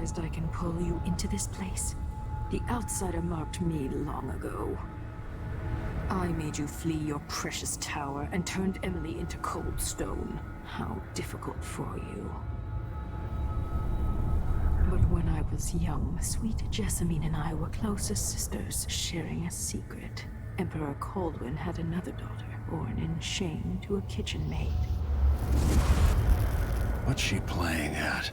realized I can pull you into this place? The outsider marked me long ago. I made you flee your precious tower and turned Emily into cold stone. How difficult for you. But when I was young, sweet Jessamine and I were close as sisters, sharing a secret. Emperor Kaldwin had another daughter, born in shame to a kitchen maid. What's she playing at?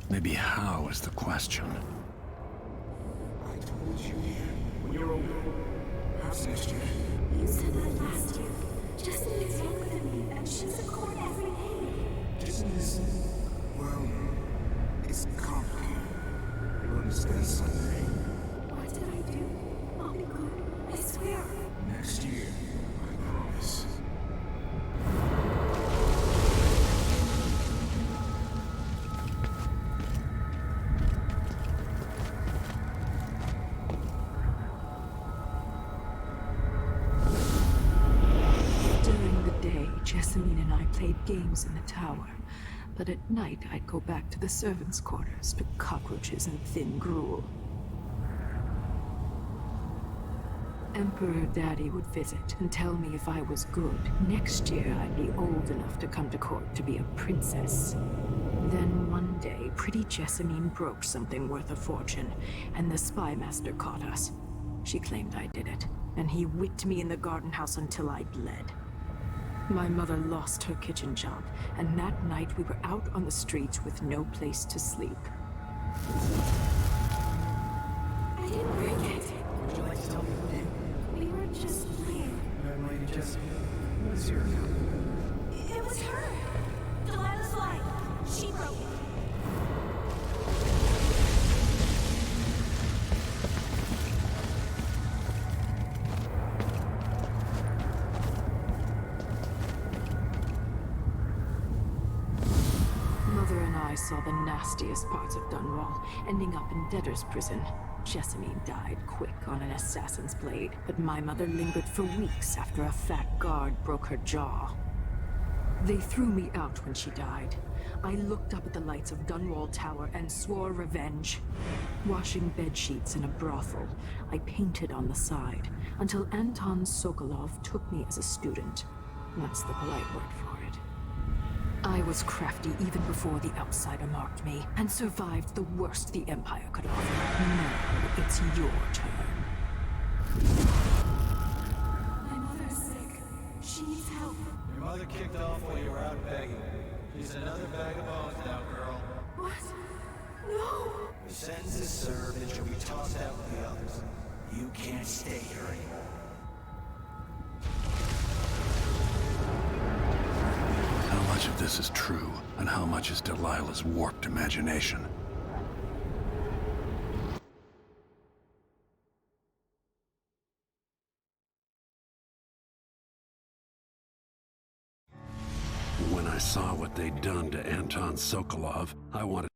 Maybe how is the question. I told you, when you're older, perhaps next year. You said that last year. Jessamine is younger than me, and she's a court every day. Disney is, well, it's complicated. You'll understand someday. What did I do? I'll be good. I swear. Next year, I promise. Jessamine and I played games in the tower, but at night I'd go back to the servants' quarters to cockroaches and thin gruel. Emperor Daddy would visit and tell me if I was good. Next year I'd be old enough to come to court to be a princess. Then one day, pretty Jessamine broke something worth a fortune, and the spy master caught us. She claimed I did it, and he whipped me in the garden house until I bled. My mother lost her kitchen job, and that night we were out on the streets with no place to sleep. I didn't break it. Would you like to tell me who did? We were just playing. Young Lady Jessamine, what is your account? It was her. Delilah's light. She broke it. Mother and I saw the nastiest parts of Dunwall, ending up in debtor's prison. Jessamine died quick on an assassin's blade, but my mother lingered for weeks after a fat guard broke her jaw. They threw me out when she died. I looked up at the lights of Dunwall Tower and swore revenge. Washing bedsheets in a brothel, I painted on the side, until Anton Sokolov took me as a student. That's the polite word for it. I was crafty even before the outsider marked me, and survived the worst the Empire could offer. Now it's your turn. My mother's sick. She needs help. Your mother kicked off while you were out begging. She's another bag of bones now, girl. What? No! Your sentence is served and you'll be tossed out with the others. You can't stay here anymore. How much of this is true, and how much is Delilah's warped imagination? When I saw what they'd done to Anton Sokolov, I wanted...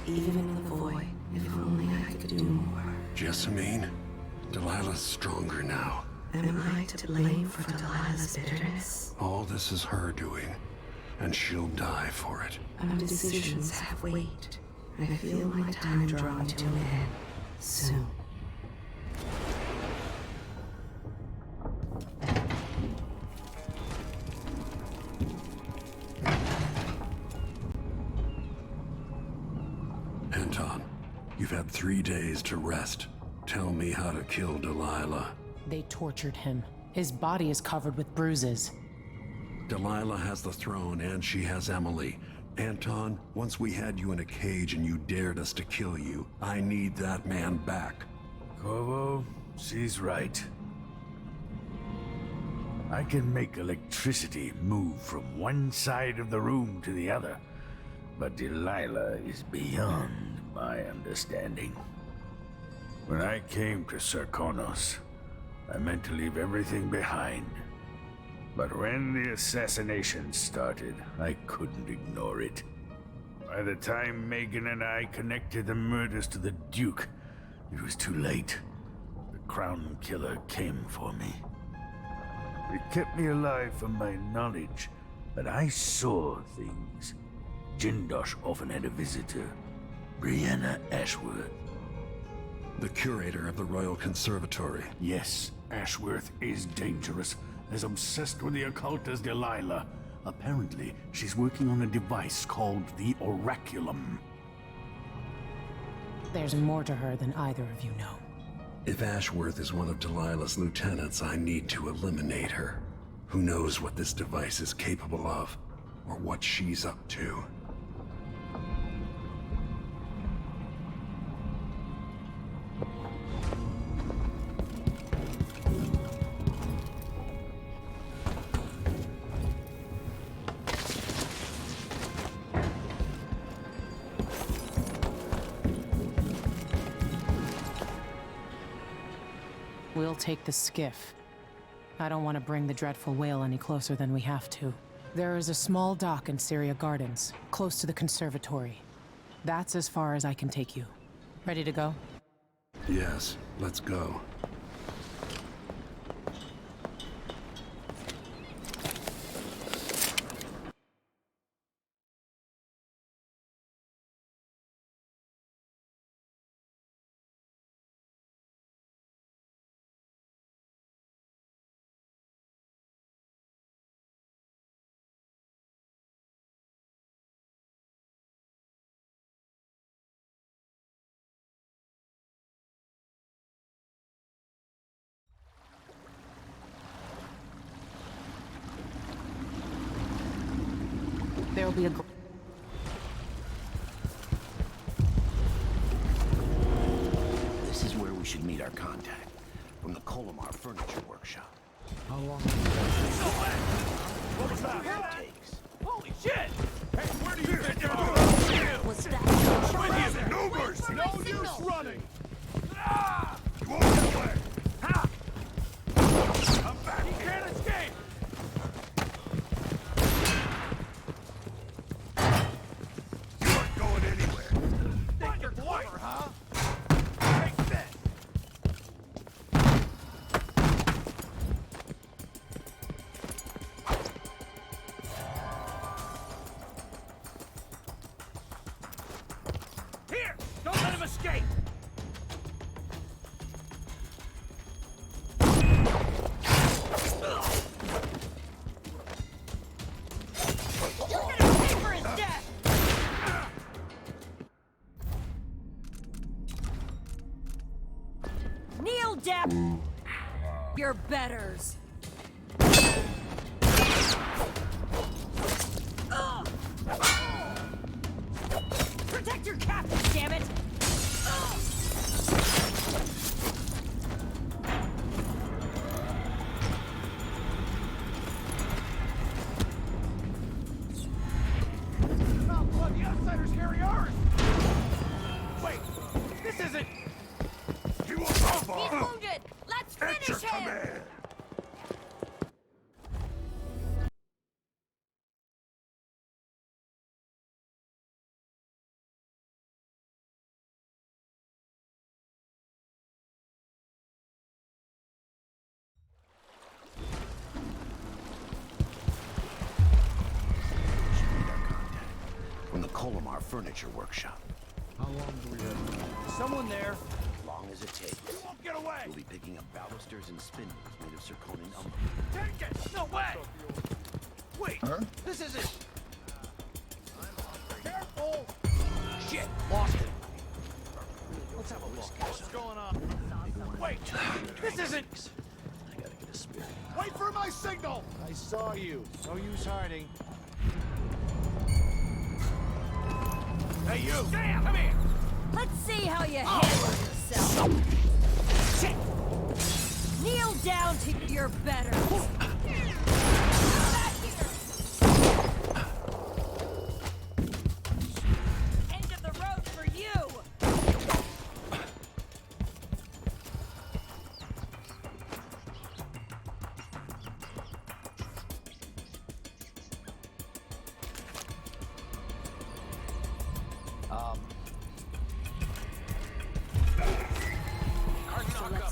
Even in the void, if only I could do more. Jessamine? Delilah's stronger now. Am I to blame for Delilah's bitterness? All this is her doing, and she'll die for it. Our decisions have weight. I feel my time drawing to an end. Soon. Anton, you've had 3 days to rest. Tell me how to kill Delilah. They tortured him. His body is covered with bruises. Delilah has the throne and she has Emily. Anton, once we had you in a cage and you dared us to kill you, I need that man back. Corvo, she's right. I can make electricity move from one side of the room to the other, but Delilah is beyond my understanding. When I came to Serkonos, I meant to leave everything behind. But when the assassination started, I couldn't ignore it. By the time Megan and I connected the murders to the Duke, it was too late. Crown Killer came for me. It kept me alive from my knowledge, but I saw things. Jindosh often had a visitor, Brianna Ashworth. The curator of the Royal Conservatory. Yes, Ashworth is dangerous, as obsessed with the occult as Delilah. Apparently, she's working on a device called the Oraculum. There's more to her than either of you know. If Ashworth is one of Delilah's lieutenants, I need to eliminate her. Who knows what this device is capable of, or what she's up to. We'll take the skiff. I don't want to bring the dreadful whale any closer than we have to. There is a small dock in Syria Gardens, close to the conservatory. That's as far as I can take you. Ready to go? Yes, let's go. There'll be a... This is where we should meet our contact. From the Colomar Furniture Workshop. How long? What was that? Takes. Holy shit! Hey, where do you think you're Was that? No mercy! No use running! You won't get away! Ha! I'm back! You can't escape! You aren't going anywhere! Think you're clever, huh? Take that! Here! Don't let him escape! You're gonna pay for his death! Kneel down! Your betters! Protect your captain, damn it! Oh, blood, the outsiders carry ours! Wait, this isn't... He will He's wounded! Let's finish him! From the Colomar Furniture Workshop. How long do we have? Someone there. As long as it takes. You won't get away! We'll be picking up balusters and spindles made of zirconian umber. Take it! No way! Wait, this isn't... Careful! Shit, lost it. Let's have a look. What's going on? Wait, this isn't... I gotta get a spirit. Wait for my signal! I saw you. No use hiding. Hey, you! Damn, come here! Let's see how you handle yourself. Shit! Kneel down to your betters. End of the road for you.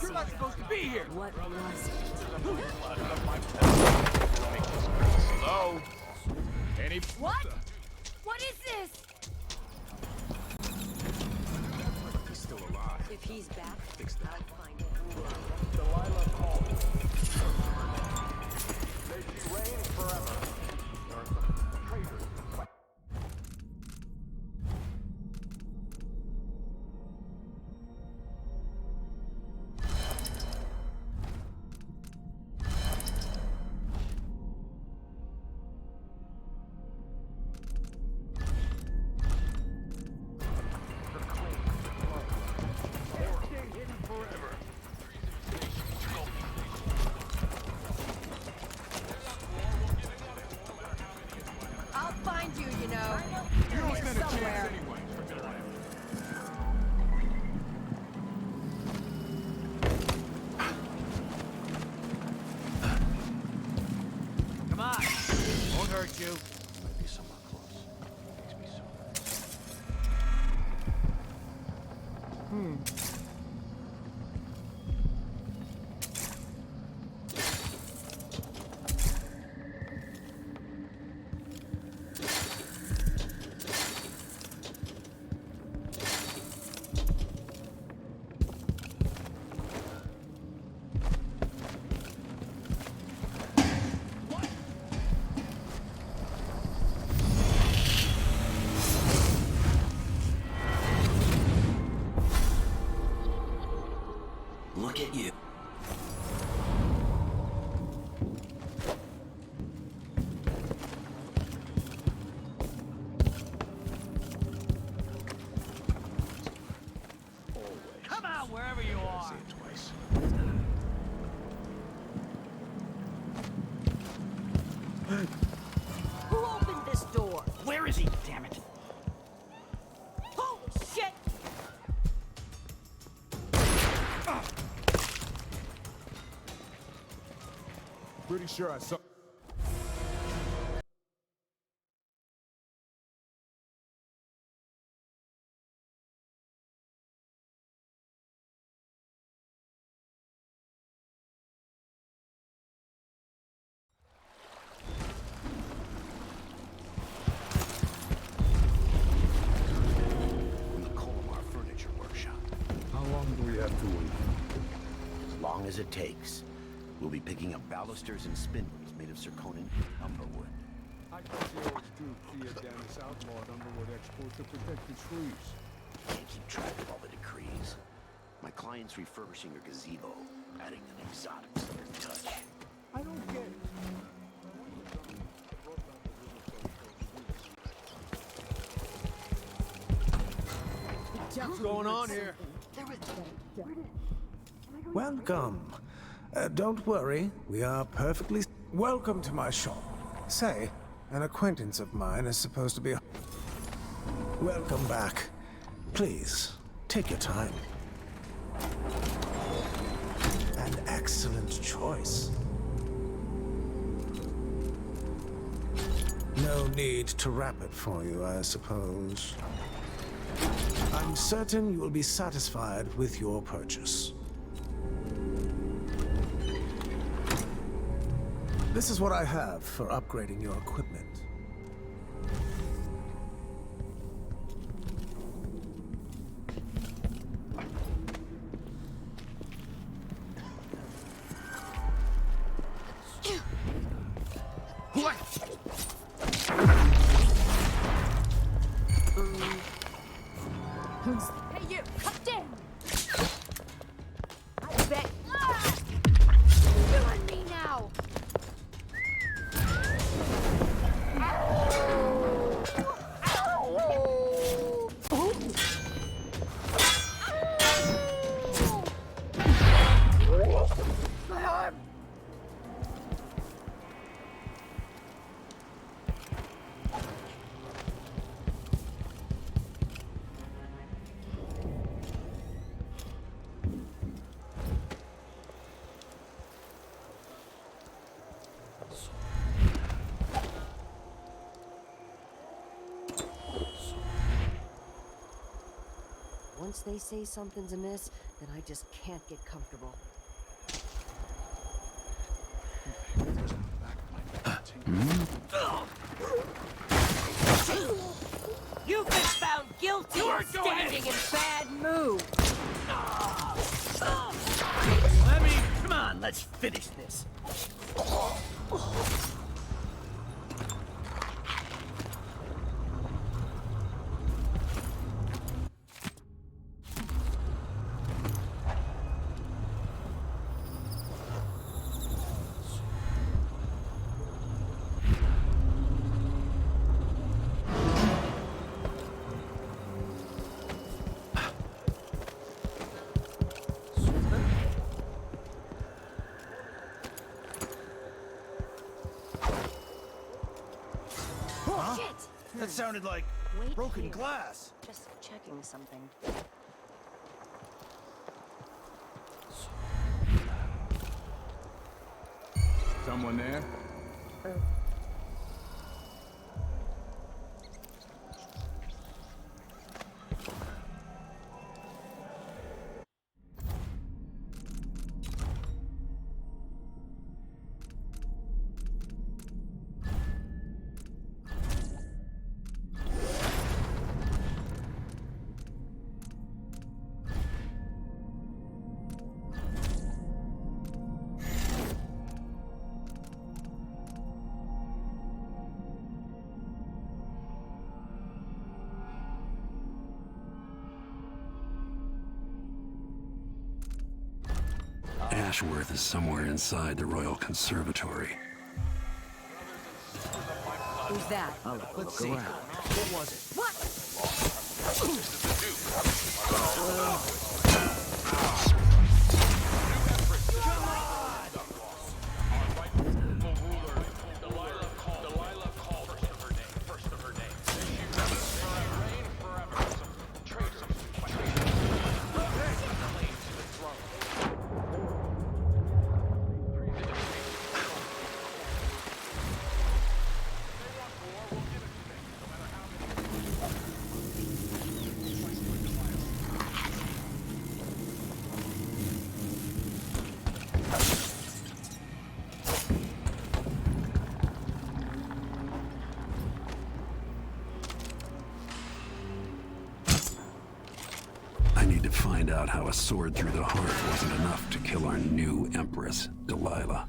You're not supposed be here! What was it? Hello? Any... What? What is this? He's still alive. If he's back, Fix that. I'll find him. Delilah called. May she reign forever. There are some traitors. I'll find you, you know. You don't Here stand a chance somewhere. anyway. Come on. Won't hurt you. Might be somewhere close. Makes me so. Look at you. Come out wherever you are. Say it twice. Who opened this door? Where is he, damn it? Holy shit! Pretty sure I saw. From the Colomar Furniture Workshop. How long do we have to wait? As long as it takes. We'll be picking up balusters and spindles made of zirconin umberwood. I guess the old Duke here down the outlawed underwood export to protect the trees. Can't keep track of all the decrees. My client's refurbishing her gazebo, adding an exotic southern touch. I don't get it. What's going on here? Welcome. Don't worry, we are perfectly... Welcome to my shop. Say, an acquaintance of mine is supposed to be... Welcome back. Please, take your time. An excellent choice. No need to wrap it for you, I suppose. I'm certain you will be satisfied with your purchase. This is what I have for upgrading your equipment. Hey, you! Come down! I bet... You and me now! My arm! Once they say something's amiss, then I just can't get comfortable. You've been found guilty of standing in bad mood. Come on, let's finish this. That sounded like broken glass. Just checking something. Someone there? Ashworth is somewhere inside the Royal Conservatory. Who's that? Let's see. What was it? What? Find out how a sword through the heart wasn't enough to kill our new Empress, Delilah.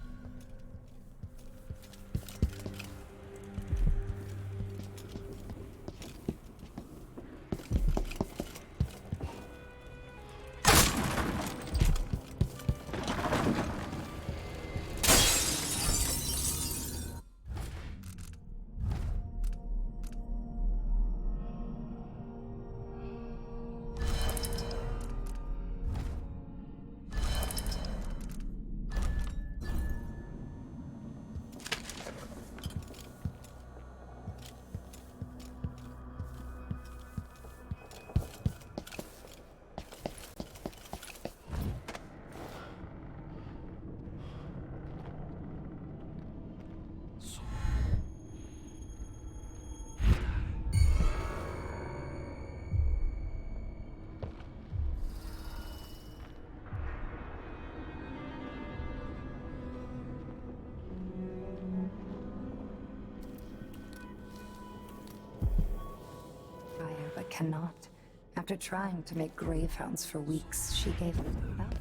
But cannot. After trying to make gravehounds for weeks, she gave up.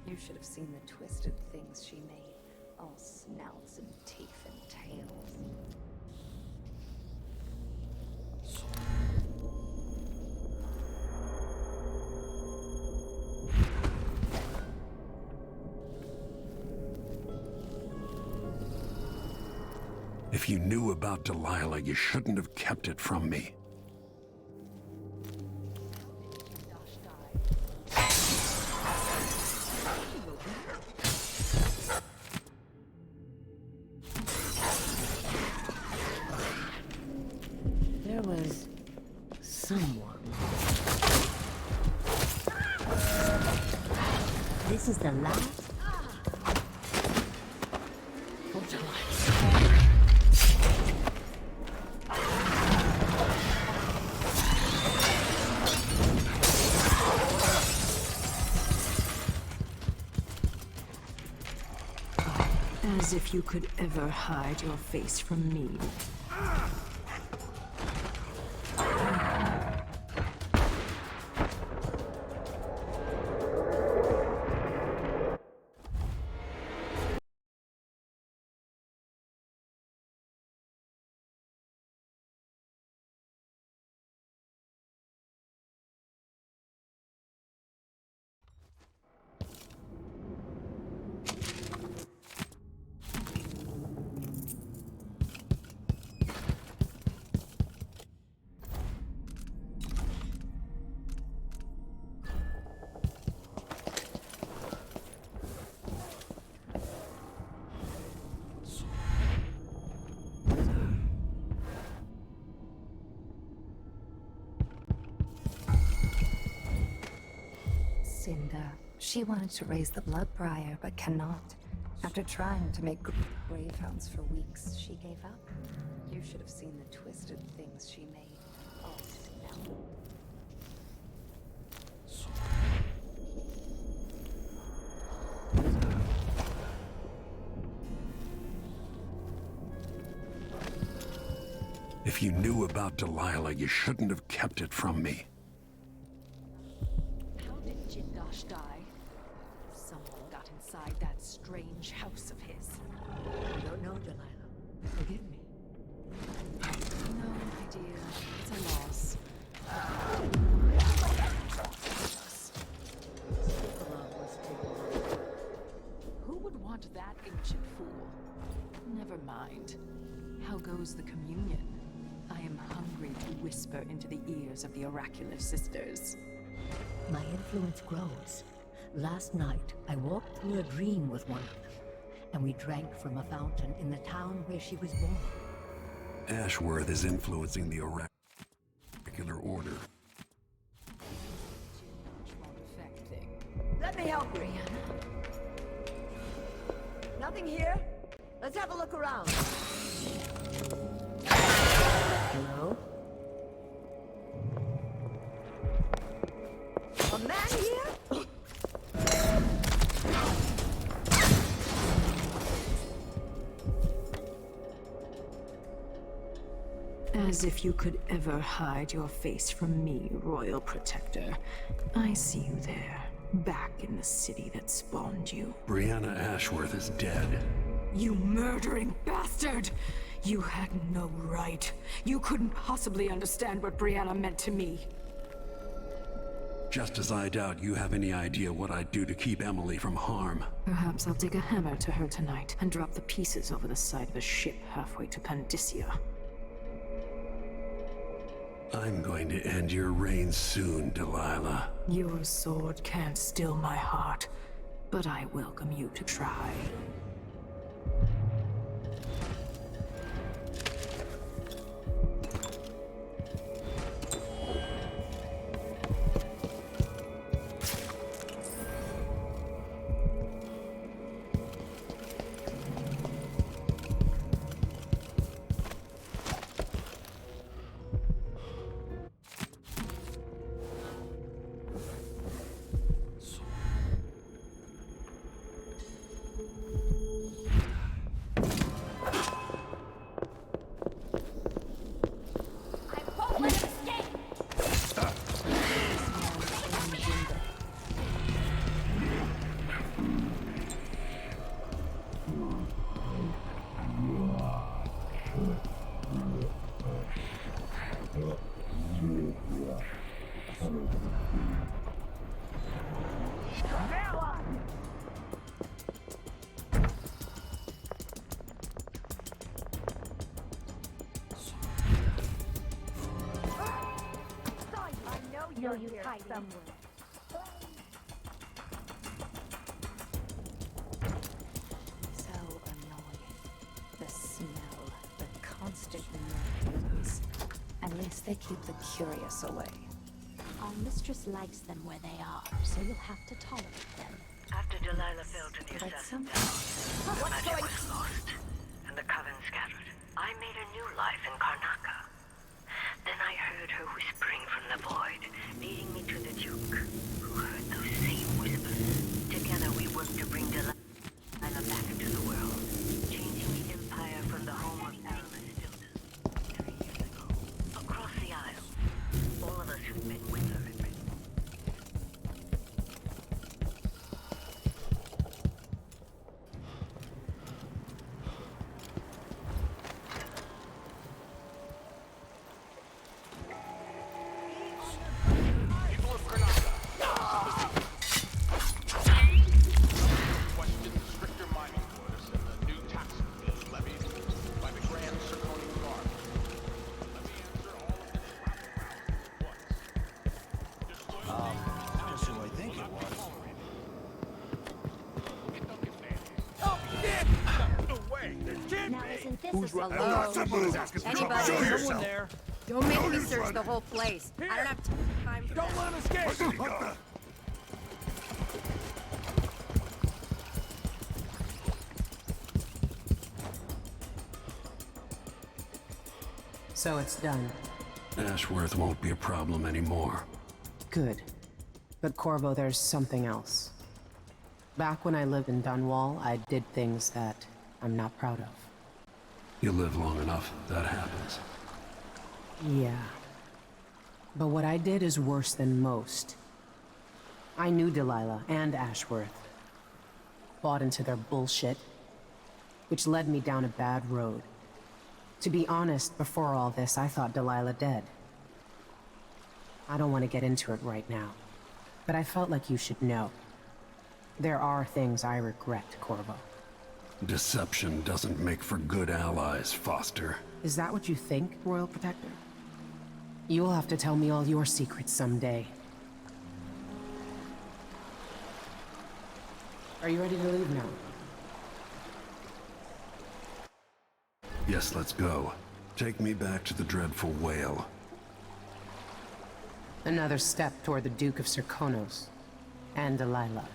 You should have seen the twisted things she made. All snouts and teeth and tails. If you knew about Delilah, you shouldn't have kept it from me. There was someone. This is the last. As if you could ever hide your face from me. Cinda. She wanted to raise the blood briar, but cannot. After trying to make gravehounds for weeks, she gave up. You should have seen the twisted things she made. All snout. If you knew about Delilah, you shouldn't have kept it from me. How did Jindosh die? Someone got inside that strange house of his. I don't know, Delilah. Forgive me. No, my dear. It's a loss. Who would want that ancient fool? Never mind. How goes the communion? I am hungry to whisper into the ears of the oracular sisters. My influence grows. Last night, I walked through a dream with one of them, and we drank from a fountain in the town where she was born. Ashworth is influencing the oracular order. Let me help, Brianna. Nothing here? Let's have a look around. Hello? A man here? As if you could ever hide your face from me, Royal Protector. I see you there, back in the city that spawned you. Brianna Ashworth is dead. You murdering bastard! You had no right. You couldn't possibly understand what Brianna meant to me. Just as I doubt you have any idea what I'd do to keep Emily from harm. Perhaps I'll take a hammer to her tonight and drop the pieces over the side of a ship halfway to Pandysia. I'm going to end your reign soon, Delilah. Your sword can't still my heart, but I welcome you to try. You're hiding somewhere. So annoying. The smell, the constant noise. At least they keep the curious away. Our mistress likes them where they are, so you'll have to tolerate them. After Delilah fell to the But assassin, some... magic was lost, and the coven scattered. I made a new life in Karnaca. Then I heard her whispering from the void, leading me to the Duke, who heard those same whispers. Together we worked to bring Delilah back into the world. Hello? Anybody? Someone there. Don't make me search the whole place. I don't have time for that. Don't let him escape. So it's done. Ashworth won't be a problem anymore. Good. But Corvo, there's something else. Back when I lived in Dunwall, I did things that I'm not proud of. You live long enough, that happens. Yeah. But what I did is worse than most. I knew Delilah and Ashworth. Bought into their bullshit, which led me down a bad road. To be honest, before all this, I thought Delilah dead. I don't want to get into it right now, but I felt like you should know. There are things I regret, Corvo. Deception doesn't make for good allies, Foster. Is that what you think, Royal Protector? You'll have to tell me all your secrets someday. Are you ready to leave now? Yes, let's go. Take me back to the dreadful whale. Another step toward the Duke of Serkonos and Delilah.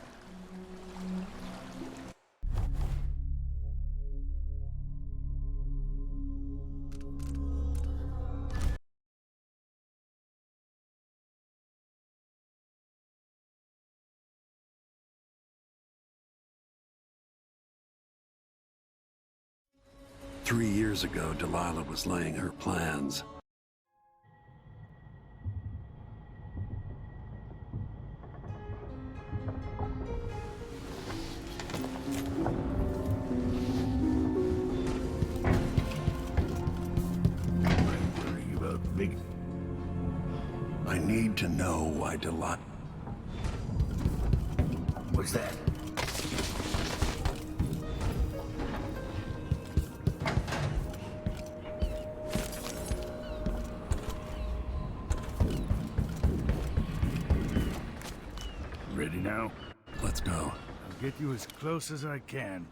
Three years ago, Delilah was laying her plans. I need to know why Delilah... What's that? Ready now? Let's go. I'll get you as close as I can.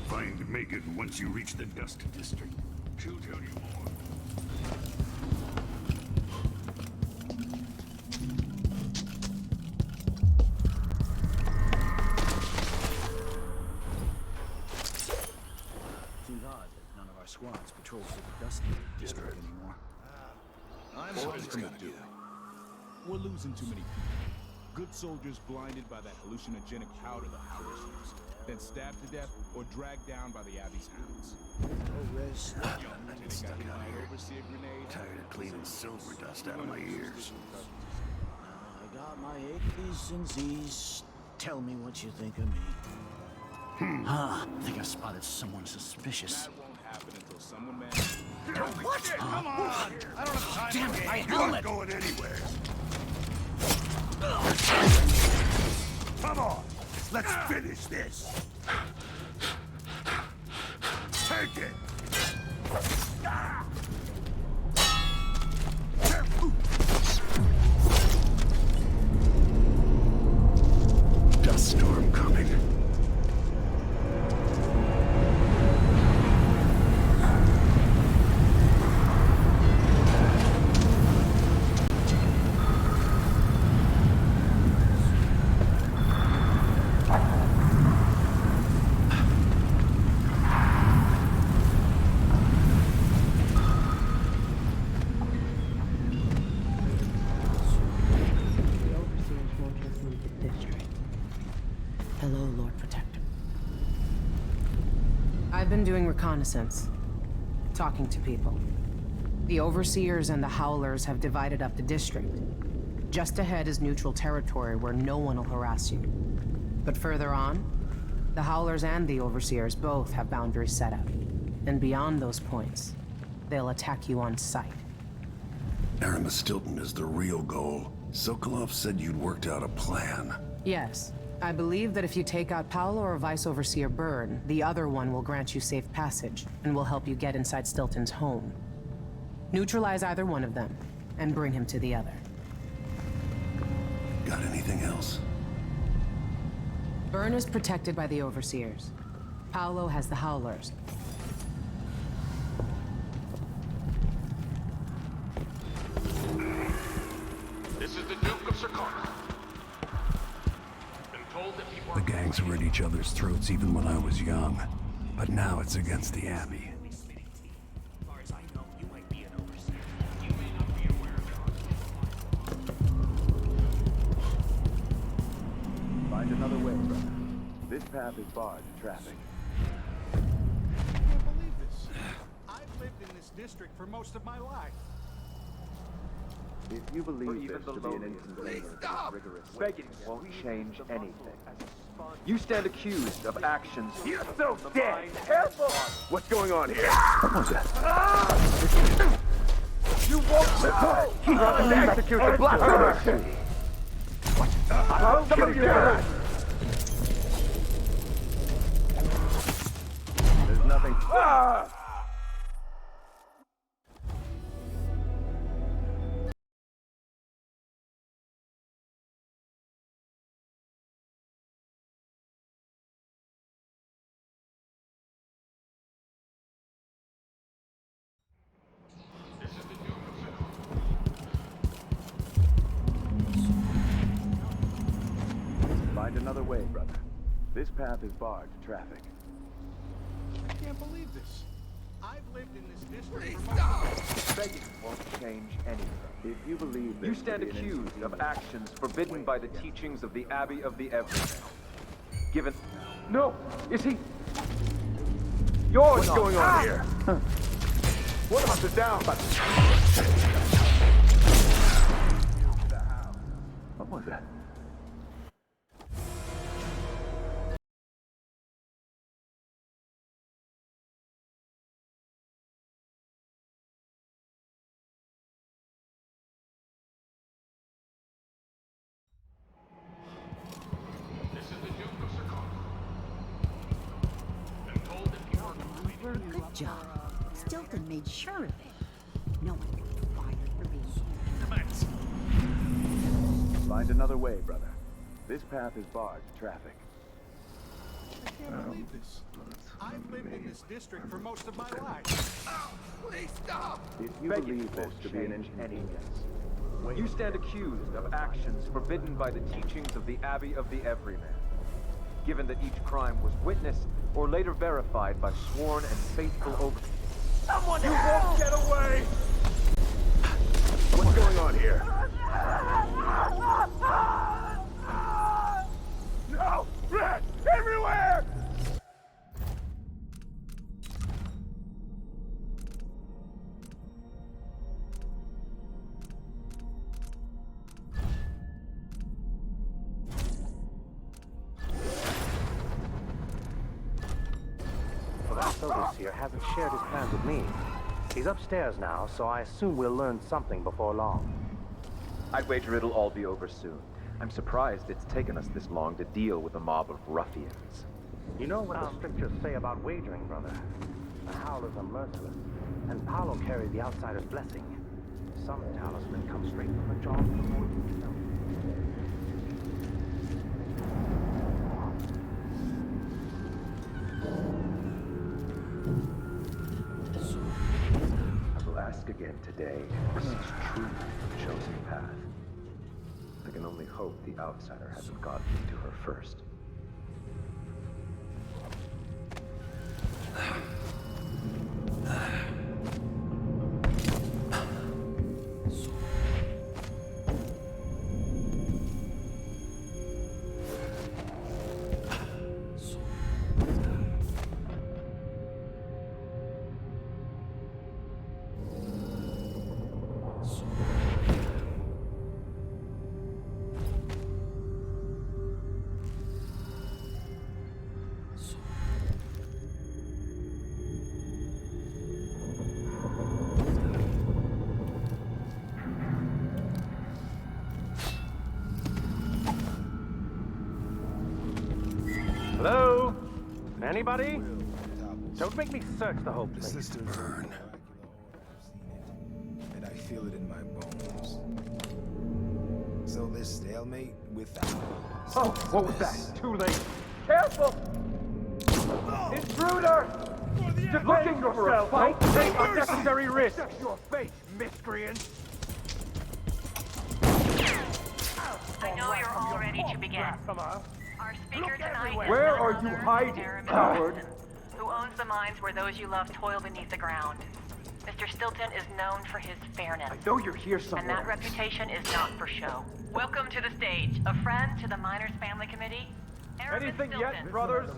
Find Megan once you reach the Dust District. She'll tell you more. Seems odd that none of our squads patrols the Dust District anymore. I'm supposed to do. We're losing too many people. Good soldiers blinded by that hallucinogenic powder the parishioners, then stabbed to death or dragged down by the Abbey's hounds. Oh, Rez. I get stuck out here. Tired of cleaning silver dust out of my ears. I got my A's and Z's. Tell me what you think of me. I think I spotted someone suspicious. That won't happen until someone manages. What? Come on! I don't have time. Damn it! My helmet! You're not going anywhere. Come on! Let's finish this! Take it! Dust storm coming. Hello, Lord Protector. I've been doing reconnaissance, talking to people. The Overseers and the Howlers have divided up the district. Just ahead is neutral territory where no one will harass you. But further on, The Howlers and the Overseers both have boundaries set up. And beyond those points, they'll attack you on sight. Aramis Stilton is the real goal. Sokolov said you'd worked out a plan. Yes. I believe that if you take out Paolo or Vice Overseer Byrne, the other one will grant you safe passage, and will help you get inside Stilton's home. Neutralize either one of them, and bring him to the other. Got anything else? Byrne is protected by the Overseers. Paolo has the Howlers. This is the Duke of Sarkana. Been told that people The gangs were at each other's throats even when I was young. But now it's against the Abbey. As far as I know, you might be an overseer. You may not be aware of Find another way, brother. This path is barred to traffic. I can't believe this. I've lived in this district for most of my life. If you believe this to be an instance of rigorous begging won't change anything. You stand accused of actions. You're so dead! Careful! What's going on here? What was that? You won't know! He's going to execute the blasphemer! What? Somebody get her! There's nothing. Ah! Find another way, brother. This path is barred to traffic. I can't believe this. I've lived in this district Begging won't change anything. If you believe this, you stand accused of actions forbidden by the teachings of the Abbey of the Everyman. Given... No! Is he... What's going on here? What about the down? What was that? Good job. Stilton made sure of it. No one got fired for being here. Find another way, brother. This path is barred to traffic. I can't believe this. I've lived in this district for most of my life. Oh, please stop! If you believe this to be an inconvenience, you stand accused of actions forbidden by the teachings of the Abbey of the Everyman. Given that each crime was witnessed or later verified by sworn and faithful oath. Someone you won't get away! What's going on here? No! Rats! Everywhere! Overseer hasn't shared his plans with me. He's upstairs now, so I assume we'll learn something before long. I'd wager it'll all be over soon. I'm surprised it's taken us this long to deal with a mob of ruffians. You know what the scriptures say about wagering, brother? The Howlers are merciless, and Paolo carried the outsider's blessing. Some talisman comes straight from the jaws of the Lord himself. I will ask again today if this is truly the chosen path. I can only hope the outsider hasn't gotten to her first. Anybody? Don't make me search the whole place. Burn. And I feel it in my bones. So this stalemate without... Oh, what was that? Too late. Careful! Intruder! Looking for a fight? Take unnecessary risks! Accept your fate, miscreant! I know you're all ready to begin. Our speaker tonight is Where none are other you than hiding, Aramis coward? Stilton, who owns the mines where those you love toil beneath the ground. Mr. Stilton is known for his fairness. I know you're here And somewhere. that reputation is not for show. Welcome to the stage, a friend to the Miners Family Committee, Aramis Anything Stilton. yet, brothers?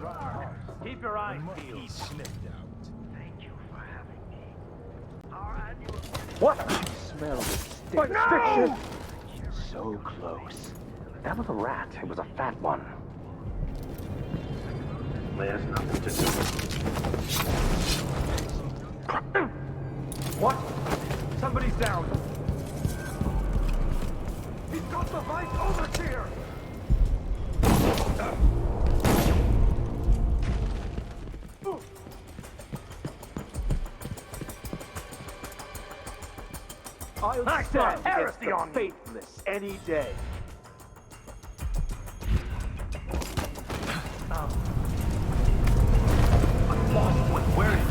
Keep your eyes peeled. He sniffed out. Thank you for having me. Our annual... What? I smell the stink. No! So close. That was a rat. It was a fat one. There's nothing to do. What? Somebody's down. He's got the vice overseer! I'll stand against the faithless any day. I'm lost. Where is he?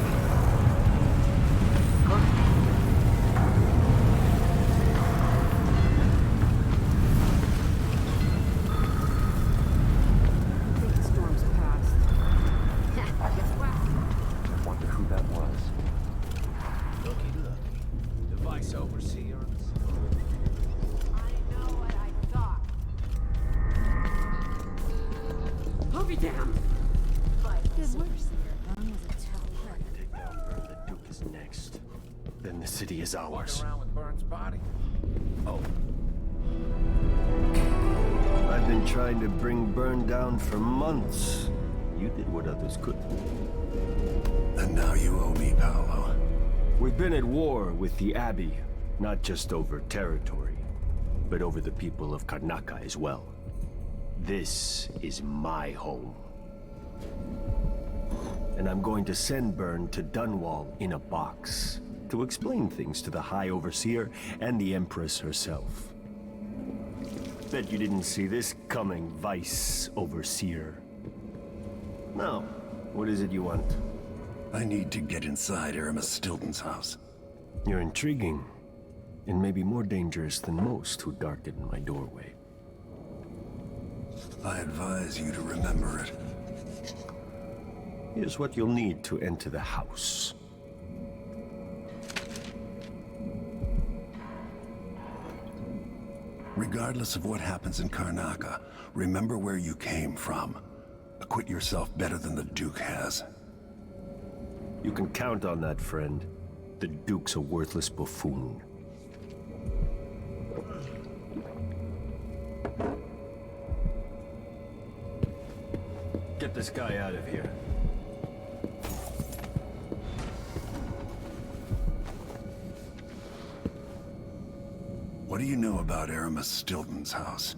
The storm's past. Wonder who that was. Looky. Device overseer. I know what I thought. I'll be damned. Take down Burn, the Duke is next. Then the city is ours. Around with Burns' body. Oh. I've been trying to bring Burn down for months. You did what others couldn't. And now you owe me, Paolo. We've been at war with the Abbey, not just over territory, but over the people of Karnaca as well. This is my home. And I'm going to send Burn to Dunwall in a box to explain things to the High Overseer and the Empress herself. Bet you didn't see this coming, Vice Overseer. Now, what is it you want? I need to get inside Aramis Stilton's house. You're intriguing, and maybe more dangerous than most who darken my doorway. I advise you to remember it. Here's what you'll need to enter the house. Regardless of what happens in Karnaca, remember where you came from. Acquit yourself better than the Duke has. You can count on that, friend. The Duke's a worthless buffoon. Get this guy out of here. What do you know about Aramis Stilton's house?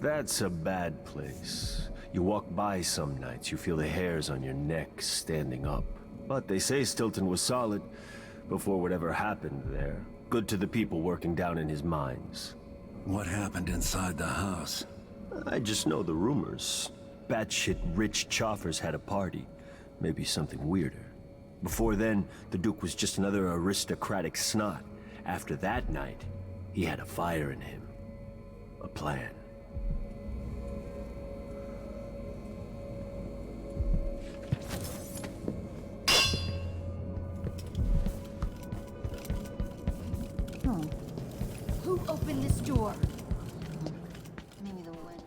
That's a bad place. You walk by some nights, you feel the hairs on your neck standing up. But they say Stilton was solid before whatever happened there. Good to the people working down in his mines. What happened inside the house? I just know the rumors. Batshit rich choffers had a party. Maybe something weirder. Before then, the Duke was just another aristocratic snot. After that night, he had a fire in him. A plan. Who opened this door? Maybe the wind.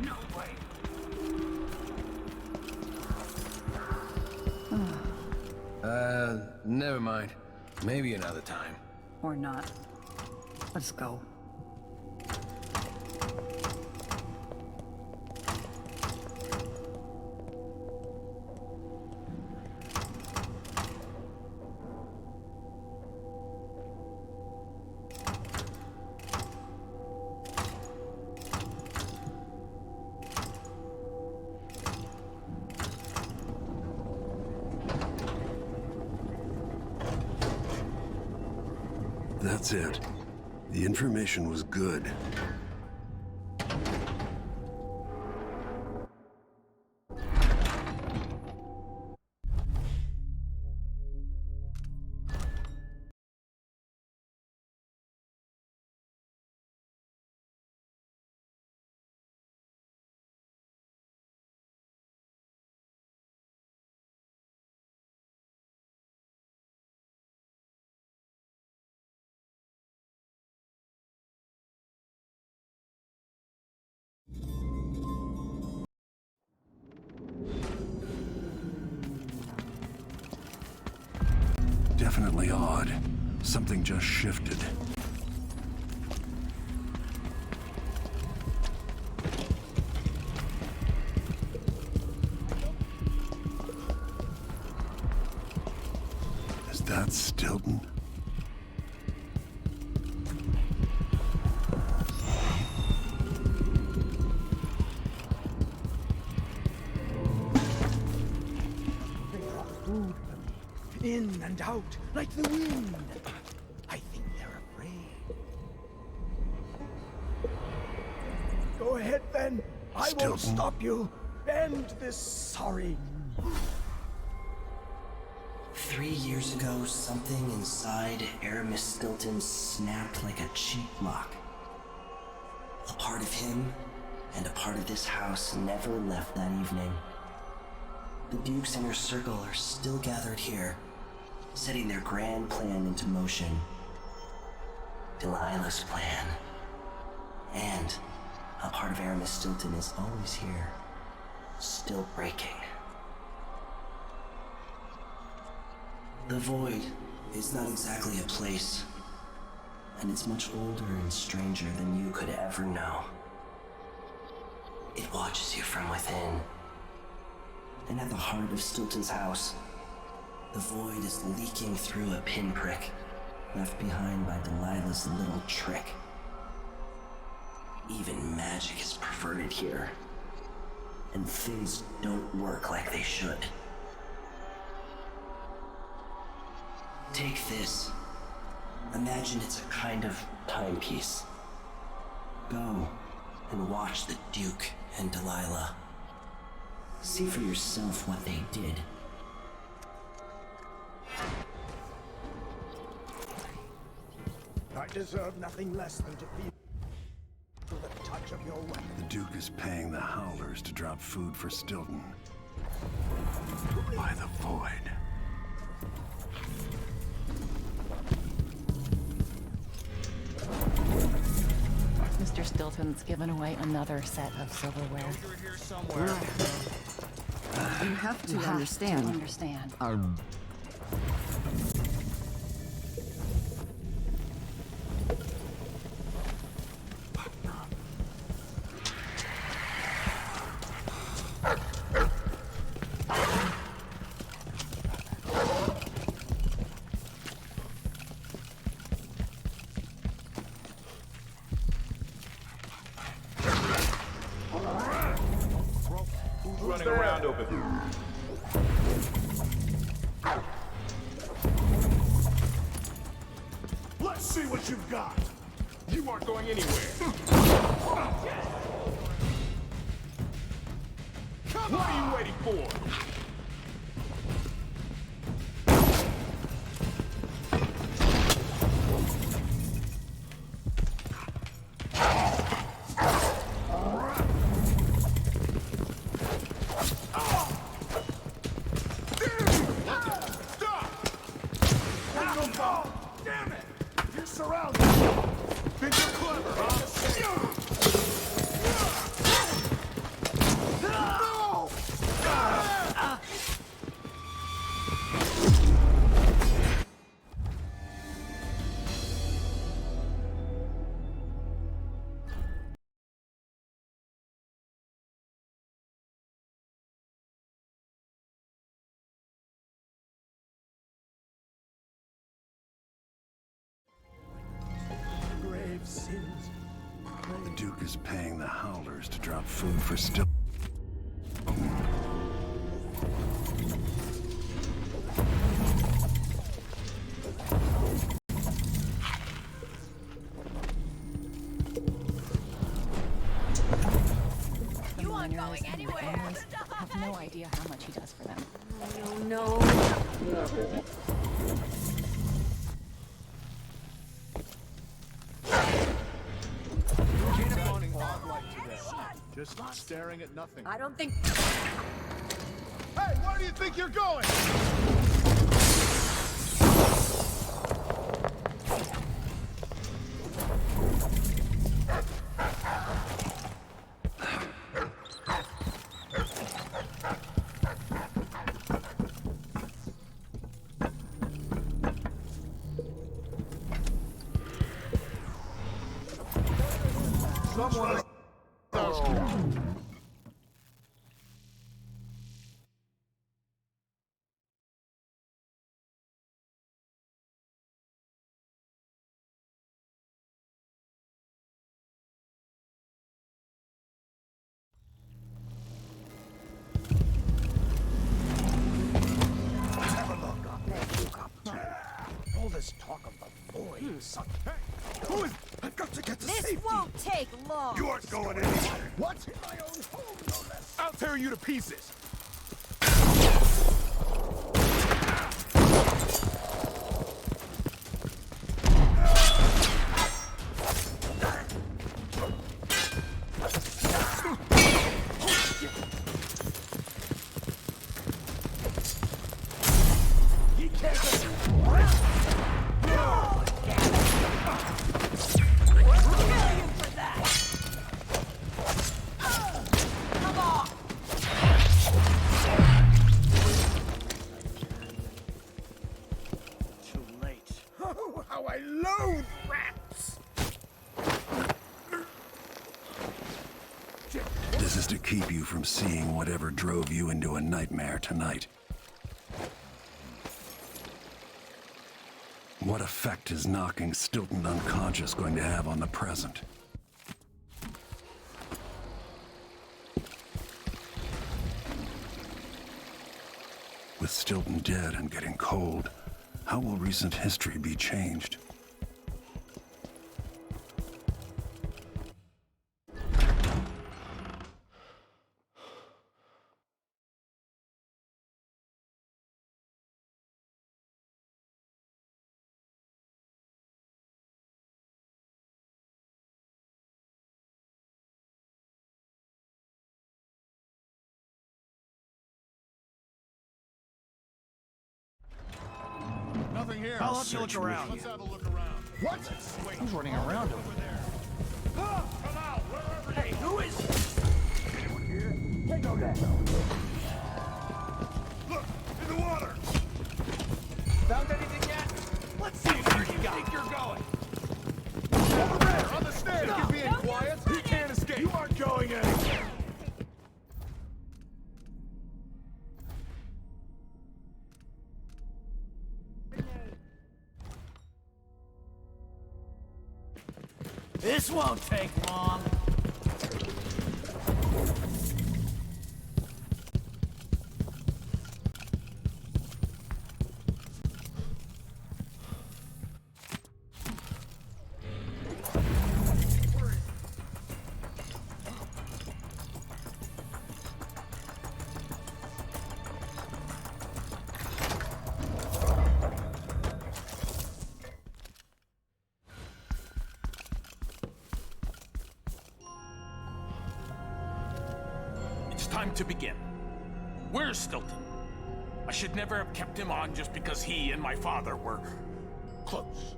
No way. Never mind. Maybe another time. Or not. Let's go. That's it. The information was good. Definitely odd. Something just shifted. Is that Stilton? Food for me. In and out, like the wind. I think they're afraid. Go ahead, then. I won't stop you. End this sorry. 3 years ago, something inside Aramis Stilton snapped like a cheap lock. A part of him and a part of this house never left that evening. The Duke's inner circle are still gathered here, setting their grand plan into motion. Delilah's plan. And a part of Aramis Stilton is always here, still breaking. The Void is not exactly a place, and it's much older and stranger than you could ever know. It watches you from within. And at the heart of Stilton's house, the Void is leaking through a pinprick left behind by Delilah's little trick. Even magic is perverted here, and things don't work like they should. Take this. Imagine it's a kind of timepiece. Go and watch the Duke and Delilah. See for yourself what they did. I deserve nothing less than to feel the touch of your weapon. The Duke is paying the Howlers to drop food for Stilton. By the Void. Mr. Stilton's given away another set of silverware. You have to understand. Running around over there. Let's see what you've got. You aren't going anywhere. Come on! What are you waiting for? Damn it! You're surrounded! Think you're clever, huh? No! Grave sins. The Duke is paying the Howlers to drop food for Stilton. idea how much he does for them. Oh, no. Just staring at nothing. I don't think... Hey, where do you think you're going? Someone... All this talk of the void sucked. Hey, who is? I've got to get to This safety. won't take long. You aren't going anywhere. What? In my own home, no less. I'll tear you to pieces. He can't. How I loathe rats! This is to keep you from seeing whatever drove you into a nightmare tonight. What effect is knocking Stilton unconscious going to have on the present? With Stilton dead and getting cold, how will recent history be changed? Nothing here. I'll have to look around. Let's have a look around. What? Who's running around over there? Come out, wherever. Hey, who is? Anyone here? Take no that. Look, in the water. Found anything yet? Let's see where you think you're going. Over there, on the stairs. You're being quiet. He can't escape. You aren't going anywhere. This won't take long. Time to begin. Where's Stilton? I should never have kept him on just because he and my father were close.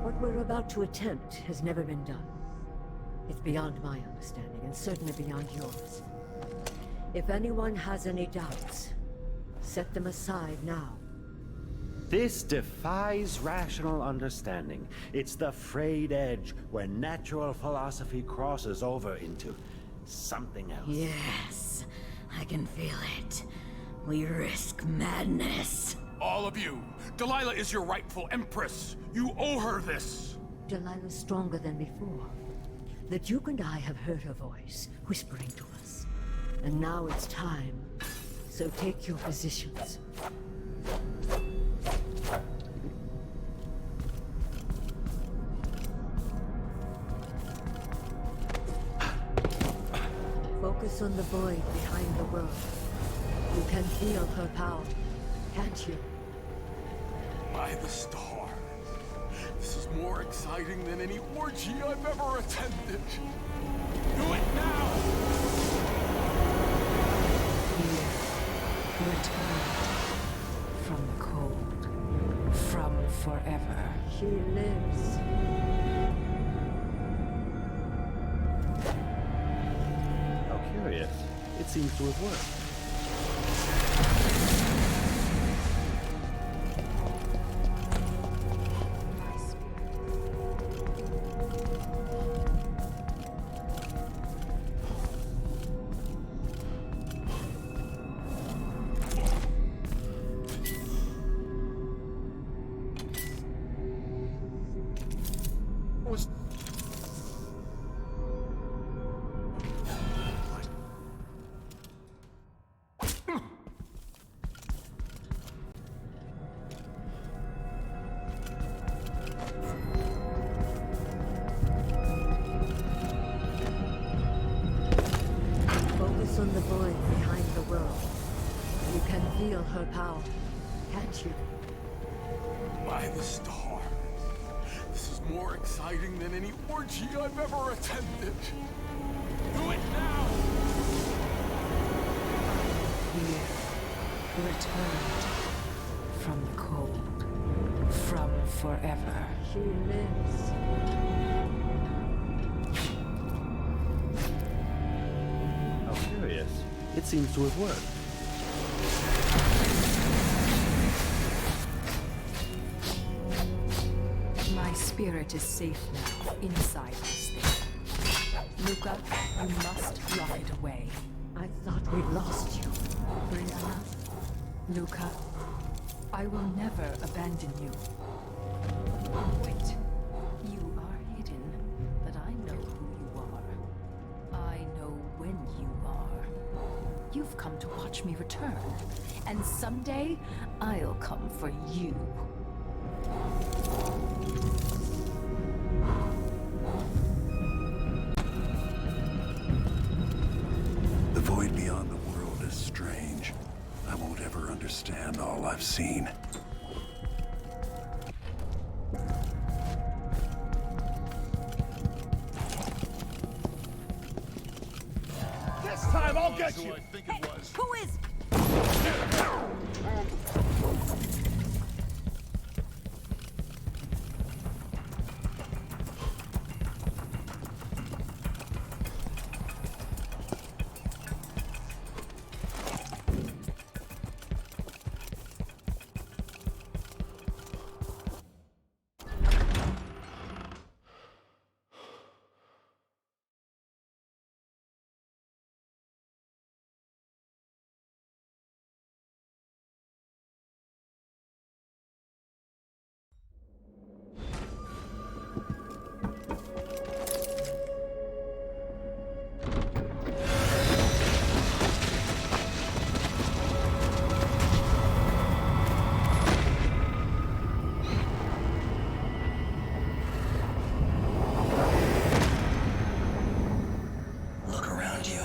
What we're about to attempt has never been done. It's beyond my understanding, and certainly beyond yours. If anyone has any doubts, set them aside now. This defies rational understanding. It's the frayed edge where natural philosophy crosses over into something else. Yes, I can feel it. We risk madness. All of you, Delilah is your rightful empress. You owe her this. Delilah's stronger than before. The Duke and I have heard her voice, whispering to us. And now it's time. So take your positions. Focus Focus on the void behind the world. You can feel her power, can't you? By the star. This is more exciting than any orgy I've ever attended. Do it now! Returned from the cold, from forever. She lives. How curious. It seems to have worked. Focus on the void behind the world. You can feel her power, can't you? By the star. This is more exciting than any orgy I've ever attended. Do it now! Here, returned from the cold, from forever. She lives. How curious. It seems to have worked. My spirit is safe now, inside this thing. Luca, you must lock it away. I thought we'd lost you. Brianna, Luca, I will never abandon you. Wait, you are hidden, but I know who you are. I know when you are. You've come to watch me return, and someday I'll come for you. The void beyond the world is strange. I won't ever understand all I've seen. This time I'll get you! I think it was. Who is? Look around you.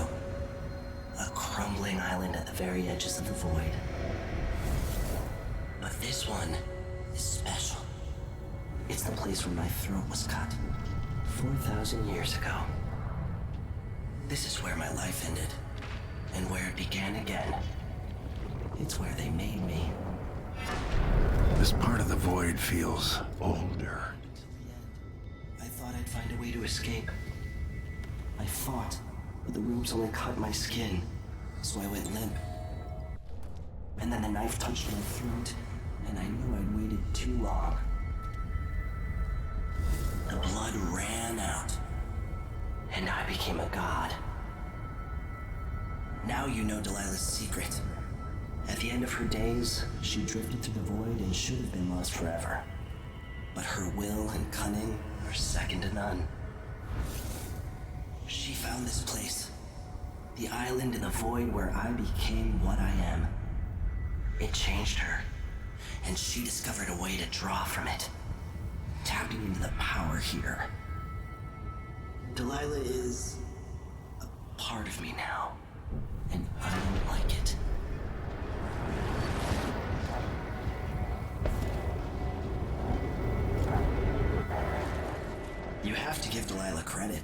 A crumbling island at the very edges of the void. But this one is special. It's the place where my throat was cut 4,000 years ago. This is where my life ended, and where it began again. It's where they made me. This part of the void feels older. I thought I'd find a way to escape. I fought, but the rooms only cut my skin, so I went limp. And then the knife touched my throat, and I knew I'd waited too long. The blood ran out, and I became a god. Now you know Delilah's secret. At the end of her days, she drifted through the void and should have been lost forever. But her will and cunning are second to none. She found this place. The island in the void where I became what I am. It changed her, and she discovered a way to draw from it, tapping into the power here. Delilah is a part of me now. give Delilah credit.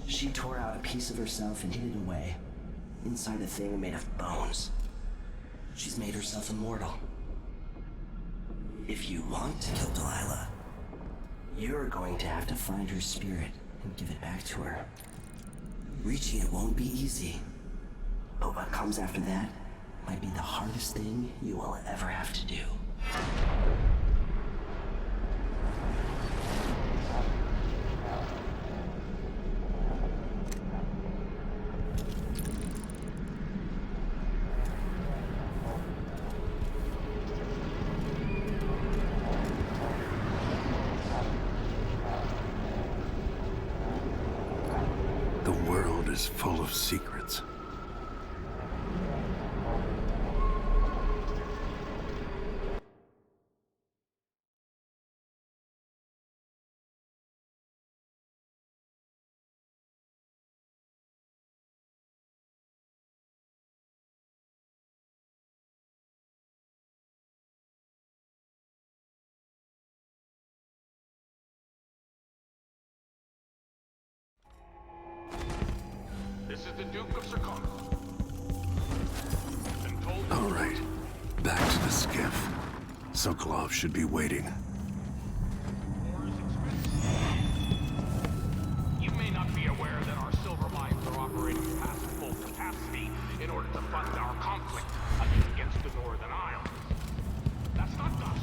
She tore out a piece of herself and hid it away, inside a thing made of bones. She's made herself immortal. If you want to kill Delilah, you're going to have to find her spirit and give it back to her. Reaching it won't be easy, but what comes after that might be the hardest thing you will ever have to do. The world is full of secrets. This is the Duke of Sarkana. All right, back to the skiff. Sokolov should be waiting. You may not be aware that our silver mines are operating past full capacity in order to fund our conflict against the Northern Isles. That's not us.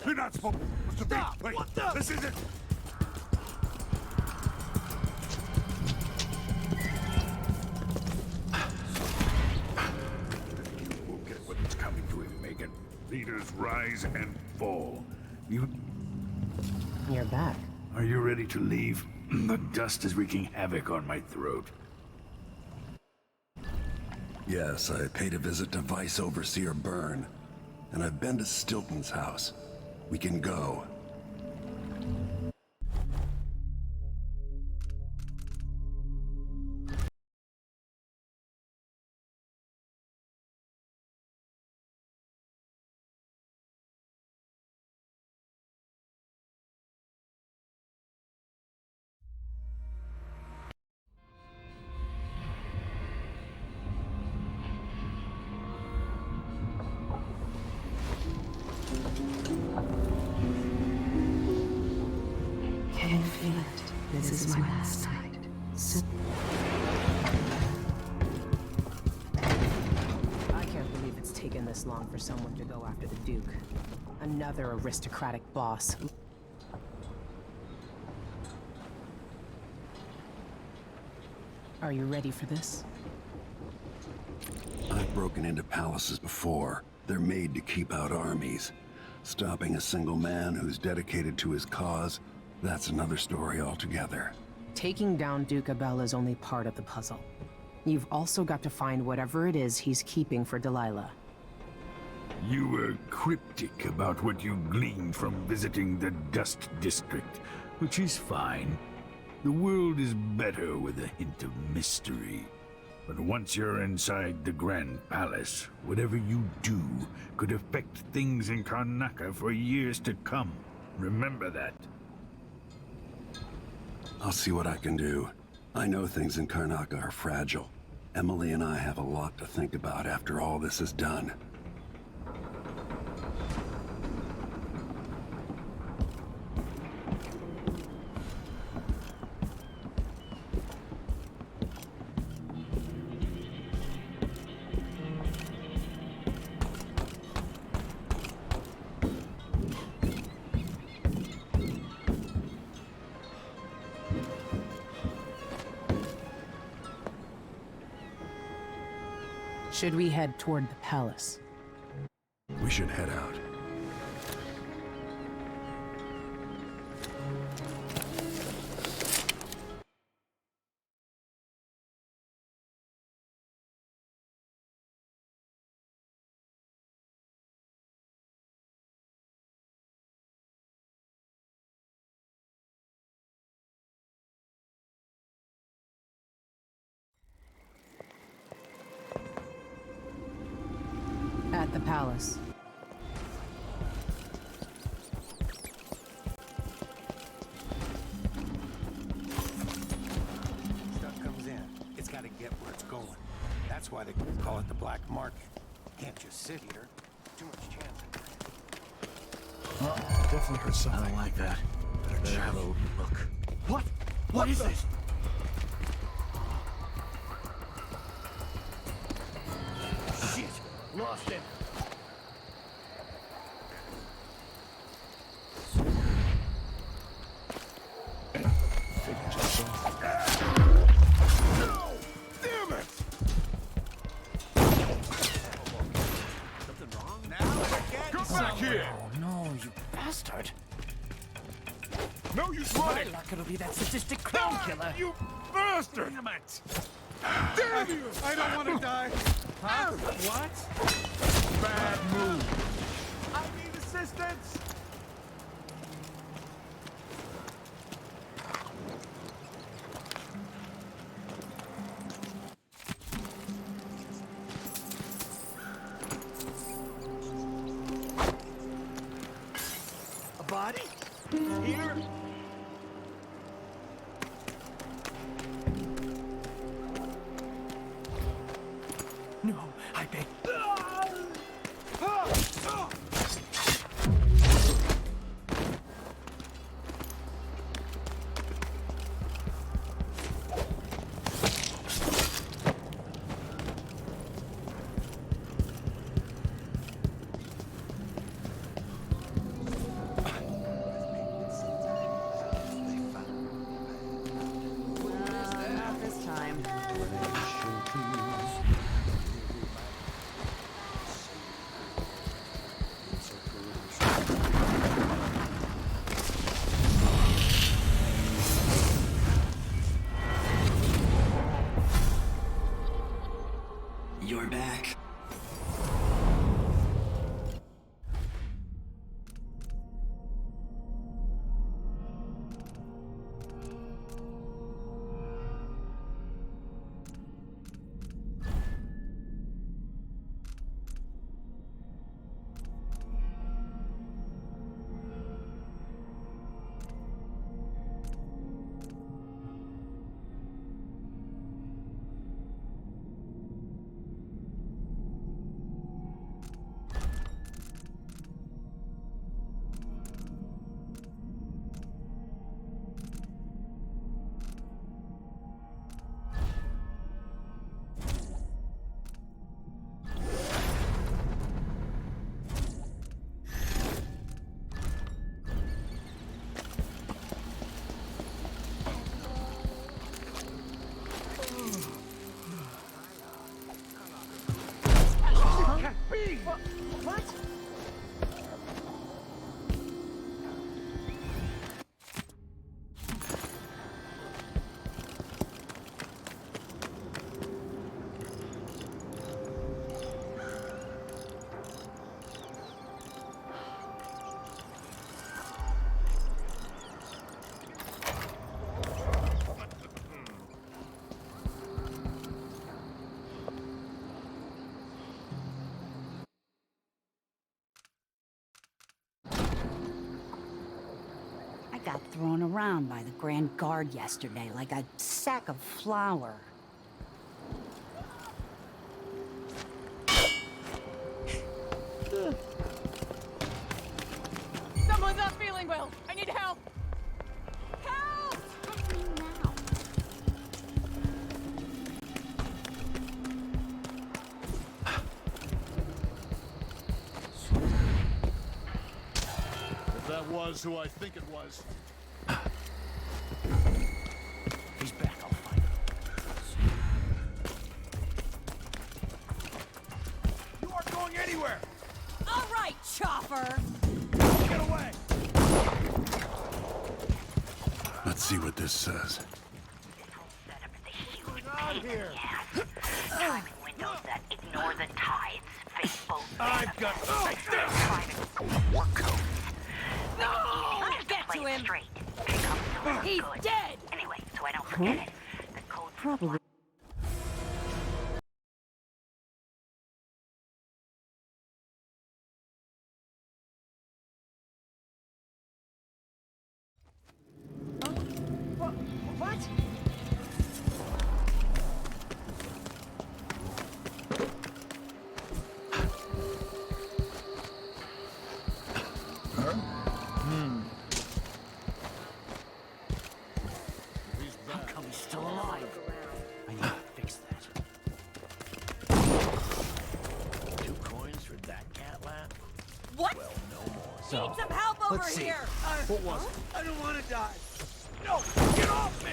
You're not supposed to be. Wait, what the? This isn't. You will get what's coming to him, Megan. Leaders rise and fall. You're back. Are you ready to leave? The dust is wreaking havoc on my throat. Yes, I paid a visit to Vice Overseer Byrne, and I've been to Stilton's house. We can go. Can you feel it? This is my last night. I can't believe it's taken this long for someone to go after the Duke. Another aristocratic boss. Are you ready for this? I've broken into palaces before. They're made to keep out armies. Stopping a single man who's dedicated to his cause, that's another story altogether. Taking down Duke Abel is only part of the puzzle. You've also got to find whatever it is he's keeping for Delilah. You were cryptic about what you gleaned from visiting the Dust District, which is fine. The world is better with a hint of mystery. But once you're inside the Grand Palace, whatever you do could affect things in Karnaca for years to come. Remember that. I'll see what I can do. I know things in Karnaca are fragile. Emily and I have a lot to think about after all this is done. Should we head toward the palace? We should head out. palace. Stuff comes in. It's got to get where it's going. That's why they call it the black market. Can't just sit here. Too much chance. Well, definitely heard something. I don't like that. Better have a look. What? What is this? Shit! Lost it. No use running! Not gonna be that sadistic clown killer! You bastard! Damn it! Damn you! I don't want to die! Huh? What? Bad move! I need assistance! A body? Here? No, I beg. Not this time. You're back. What? I got thrown around by the Grand Guard yesterday like a sack of flour. Someone's not feeling well! I need help! Help! If that was who I think it was. He's back, I'll find him. You aren't going anywhere! All right, Chopper! Get away! Let's see what this says. Pain in the ass. Timing windows that ignore the tides. Faithful. I've got private war codes. No! I'll get to him! Straight. Pick up the He's good. dead! Anyway, so I don't forget it. The code Probably. What? How come he's still alive? I need to fix that. 2 coins for that cat lap? What? Well, no more. Need some help over let's see. here! What was it? I don't want to die. No, get off me!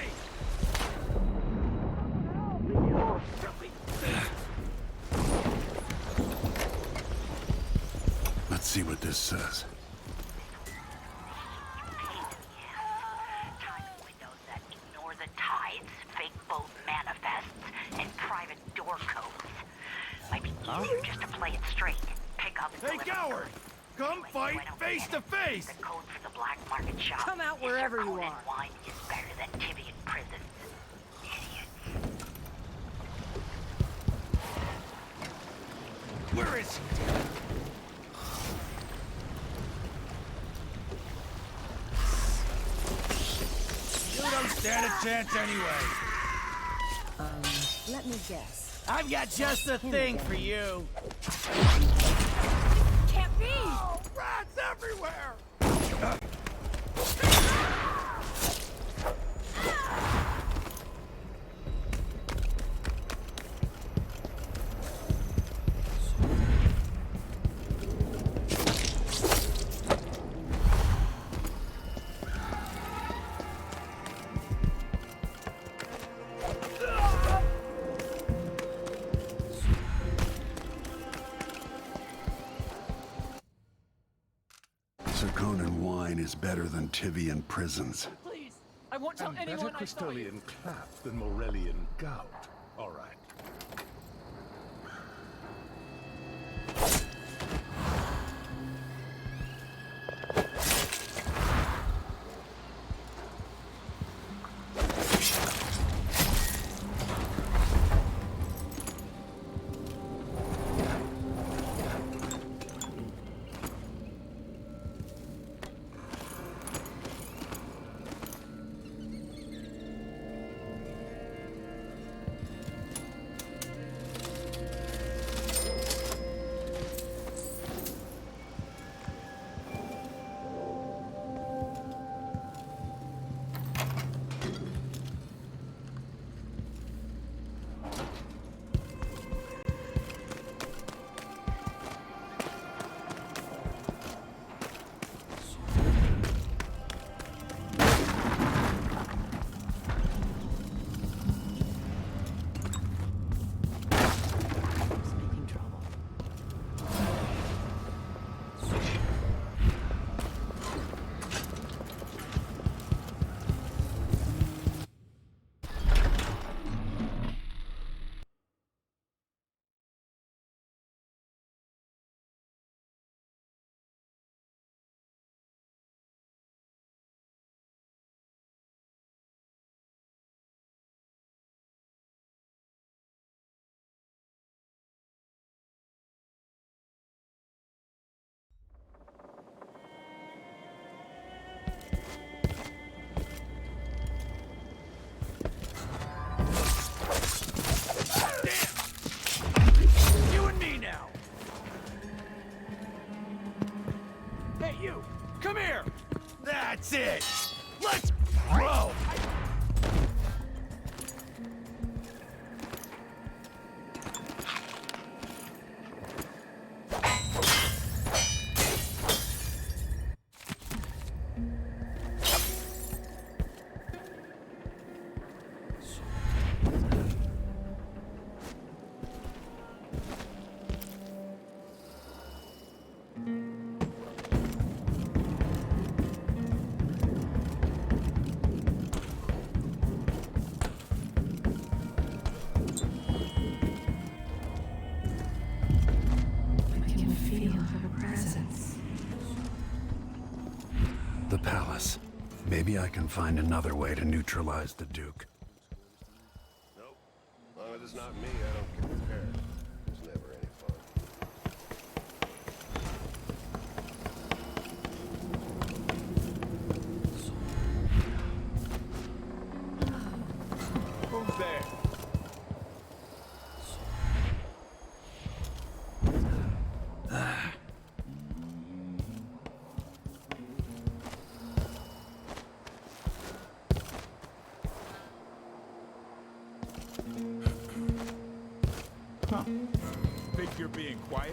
Let's see what this says. Time windows that ignore the tides, fake boat manifests, and private door codes. Might be easier just to play it straight. Pick up. Hey, coward! Come fight face to face! The code for the black market shop. Come out wherever you are. Wine is better than Tivian prisons. Idiots. Where is he? You don't stand a chance anyway. Let me guess. I've got just the thing for you. Can't be! Oh, rats everywhere! Zirconin wine is better than Tivian prisons. Please, I won't tell And anyone better I saw you. Crystallian clap than Morellian gout. All right. You and me now! Hey, you! Come here! That's it! Let's grow! The palace. Maybe I can find another way to neutralize the Duke. Nope. As long as it's not me, I don't get prepared. It's never any fun. Huh. Think you're being quiet?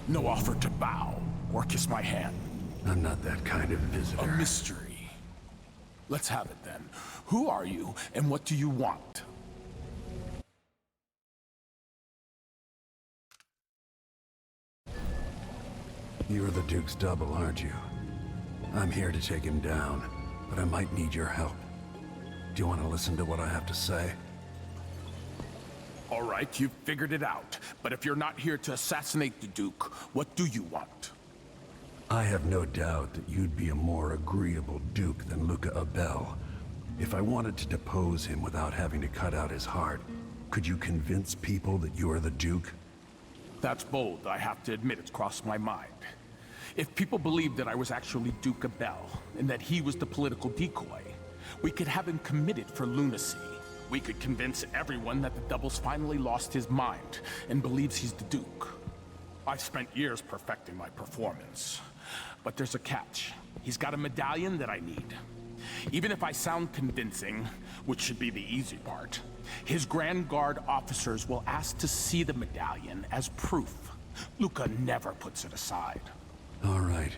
No offer to bow or kiss my hand. I'm not that kind of visitor. A mystery. Let's have it then. Who are you and what do you want? You're the Duke's double, aren't you? I'm here to take him down, but I might need your help. Do you want to listen to what I have to say? All right, you've figured it out. But if you're not here to assassinate the Duke, what do you want? I have no doubt that you'd be a more agreeable Duke than Luca Abel. If I wanted to depose him without having to cut out his heart, could you convince people that you are the Duke? That's bold. I have to admit it's crossed my mind. If people believed that I was actually Duke Abel, and that he was the political decoy, we could have him committed for lunacy. We could convince everyone that the Double's finally lost his mind and believes he's the Duke. I've spent years perfecting my performance. But there's a catch. He's got a medallion that I need. Even if I sound convincing, which should be the easy part, his Grand Guard officers will ask to see the medallion as proof. Luca never puts it aside. All right.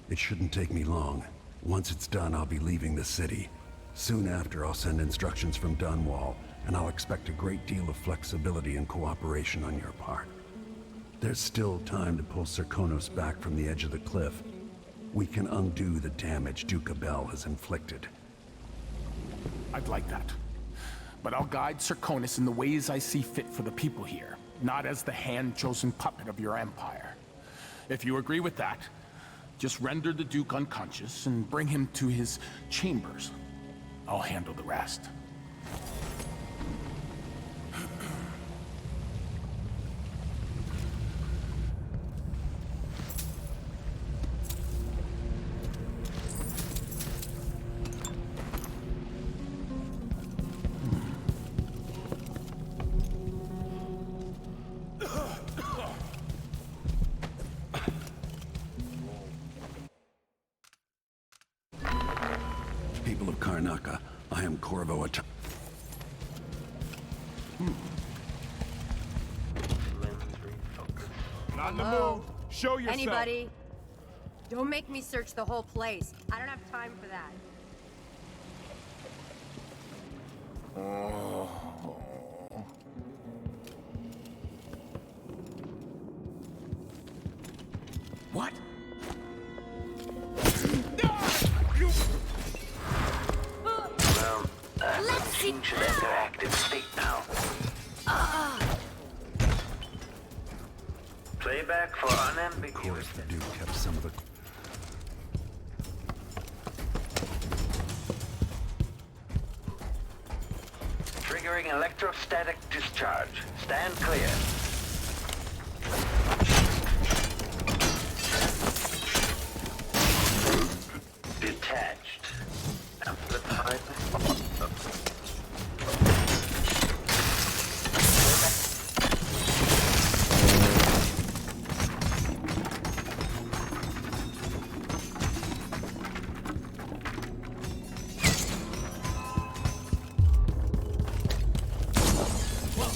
It shouldn't take me long. Once it's done, I'll be leaving the city. Soon after, I'll send instructions from Dunwall, and I'll expect a great deal of flexibility and cooperation on your part. There's still time to pull Serkonos back from the edge of the cliff. We can undo the damage Duke Abel has inflicted. I'd like that. But I'll guide Serkonos in the ways I see fit for the people here, not as the hand-chosen puppet of your empire. If you agree with that, just render the Duke unconscious and bring him to his chambers. I'll handle the rest. People of Karnaca, I am Corvo At. Not in the mood. Show yourself. Anybody? Don't make me search the whole place. I don't have time for that. What? The machine should enter active state now. Playback for unambiguous. The Duke kept some of the... Triggering electrostatic discharge. Stand clear. Detached. Amplified.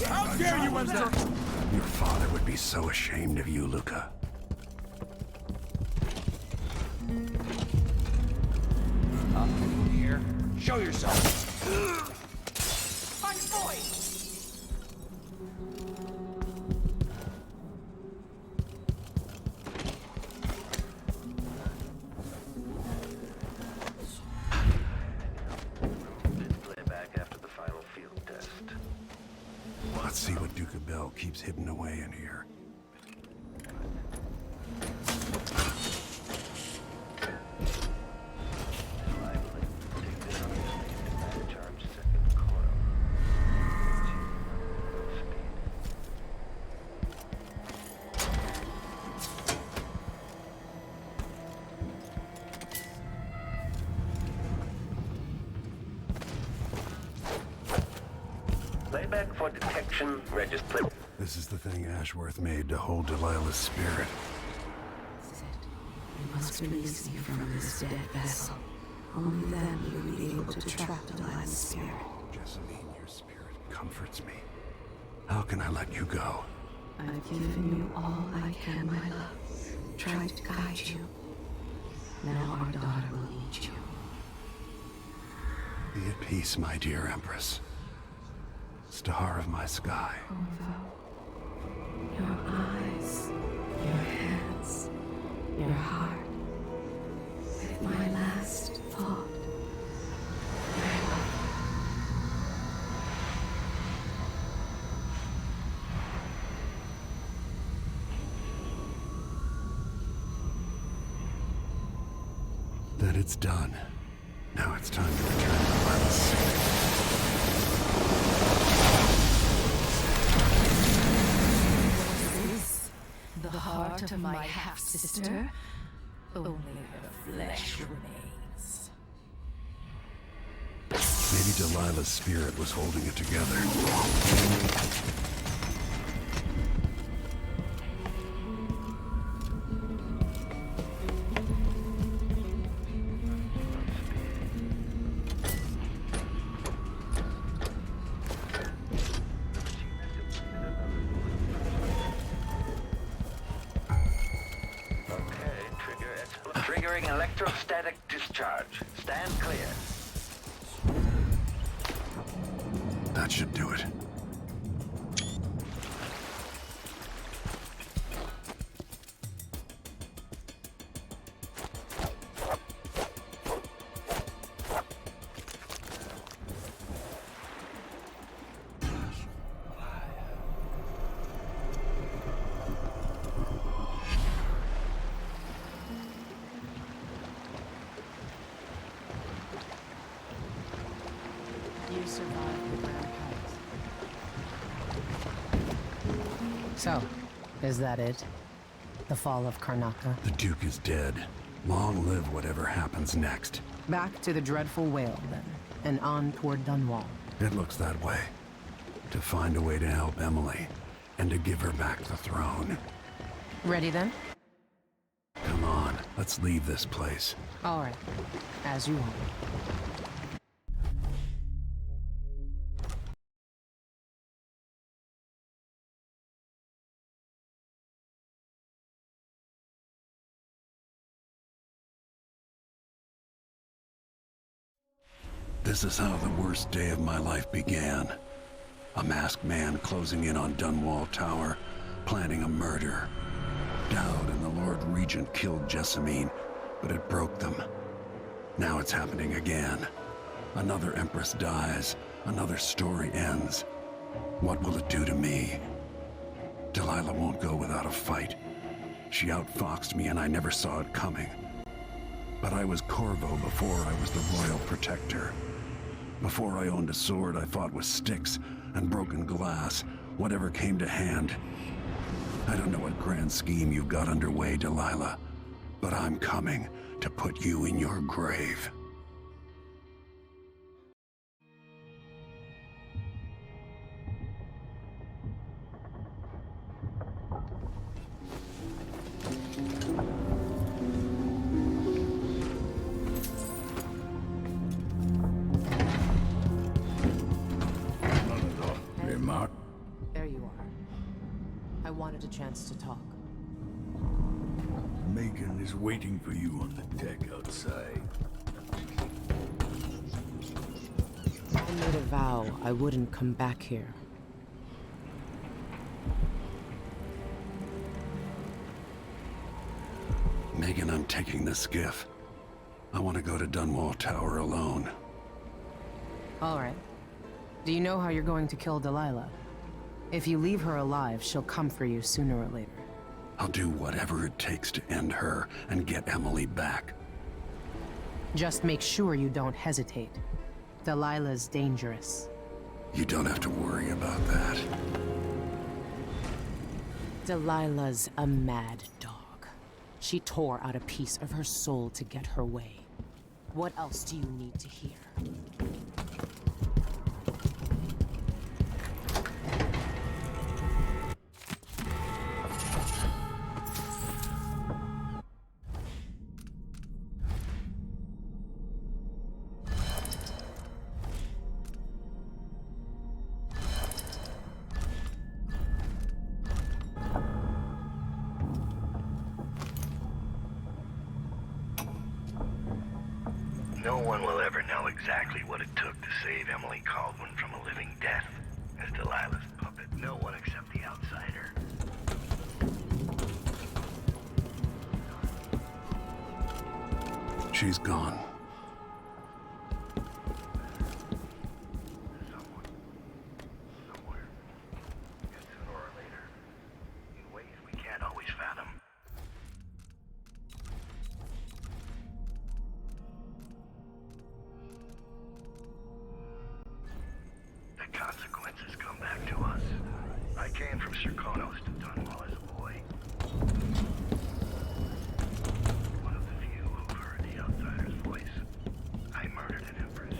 How dare you enter? Your father would be so ashamed of you, Luca. Here. Show yourself. My boy! Playback after the final field test. Let's see what Duke of Bell keeps hidden away in here. Playback for detection register. This is the thing Ashworth made to hold Delilah's spirit. You must release me from this dead vessel. Only then will you be able to trap Delilah's spirit. Jessamine, your spirit comforts me. How can I let you go? I've given you all I can, my love. Tried to guide you. Now our daughter will need you. Be at peace, my dear Empress. Star of my sky. Your eyes, your hands, your heart. With my last thought. Then it's done. Now it's time to return to Delilah's city. The heart of my half-sister? Only her flesh remains. Maybe Delilah's spirit was holding it together. Triggering electrostatic discharge. Stand clear. That should do it. You survived the Grand Heights. So, is that it? The fall of Karnaca? The Duke is dead. Long live whatever happens next. Back to the dreadful whale, then, and on toward Dunwall. It looks that way. To find a way to help Emily, and to give her back the throne. Ready then? Come on, let's leave this place. All right. As you want. This is how the worst day of my life began. A masked man closing in on Dunwall Tower, planning a murder. Dowd and the Lord Regent killed Jessamine, but it broke them. Now it's happening again. Another Empress dies, another story ends. What will it do to me? Delilah won't go without a fight. She outfoxed me and I never saw it coming. But I was Corvo before I was the Royal Protector. Before I owned a sword, I fought with sticks and broken glass, whatever came to hand. I don't know what grand scheme you've got underway, Delilah, but I'm coming to put you in your grave. There you are. I wanted a chance to talk. Megan is waiting for you on the deck outside. I made a vow I wouldn't come back here. Megan, I'm taking the skiff. I want to go to Dunwall Tower alone. All right. Do you know how you're going to kill Delilah? If you leave her alive, she'll come for you sooner or later. I'll do whatever it takes to end her and get Emily back. Just make sure you don't hesitate. Delilah's dangerous. You don't have to worry about that. Delilah's a mad dog. She tore out a piece of her soul to get her way. What else do you need to hear? No one will ever know exactly what it took to save Emily Caldwin from a living death as Delilah's puppet. No one except the outsider. She's gone. Sooner or later, in ways we can't always fathom. The consequences come back to us. I came from Serkonos to Dunwall as a boy. One of the few who've heard the outsider's voice. I murdered an empress.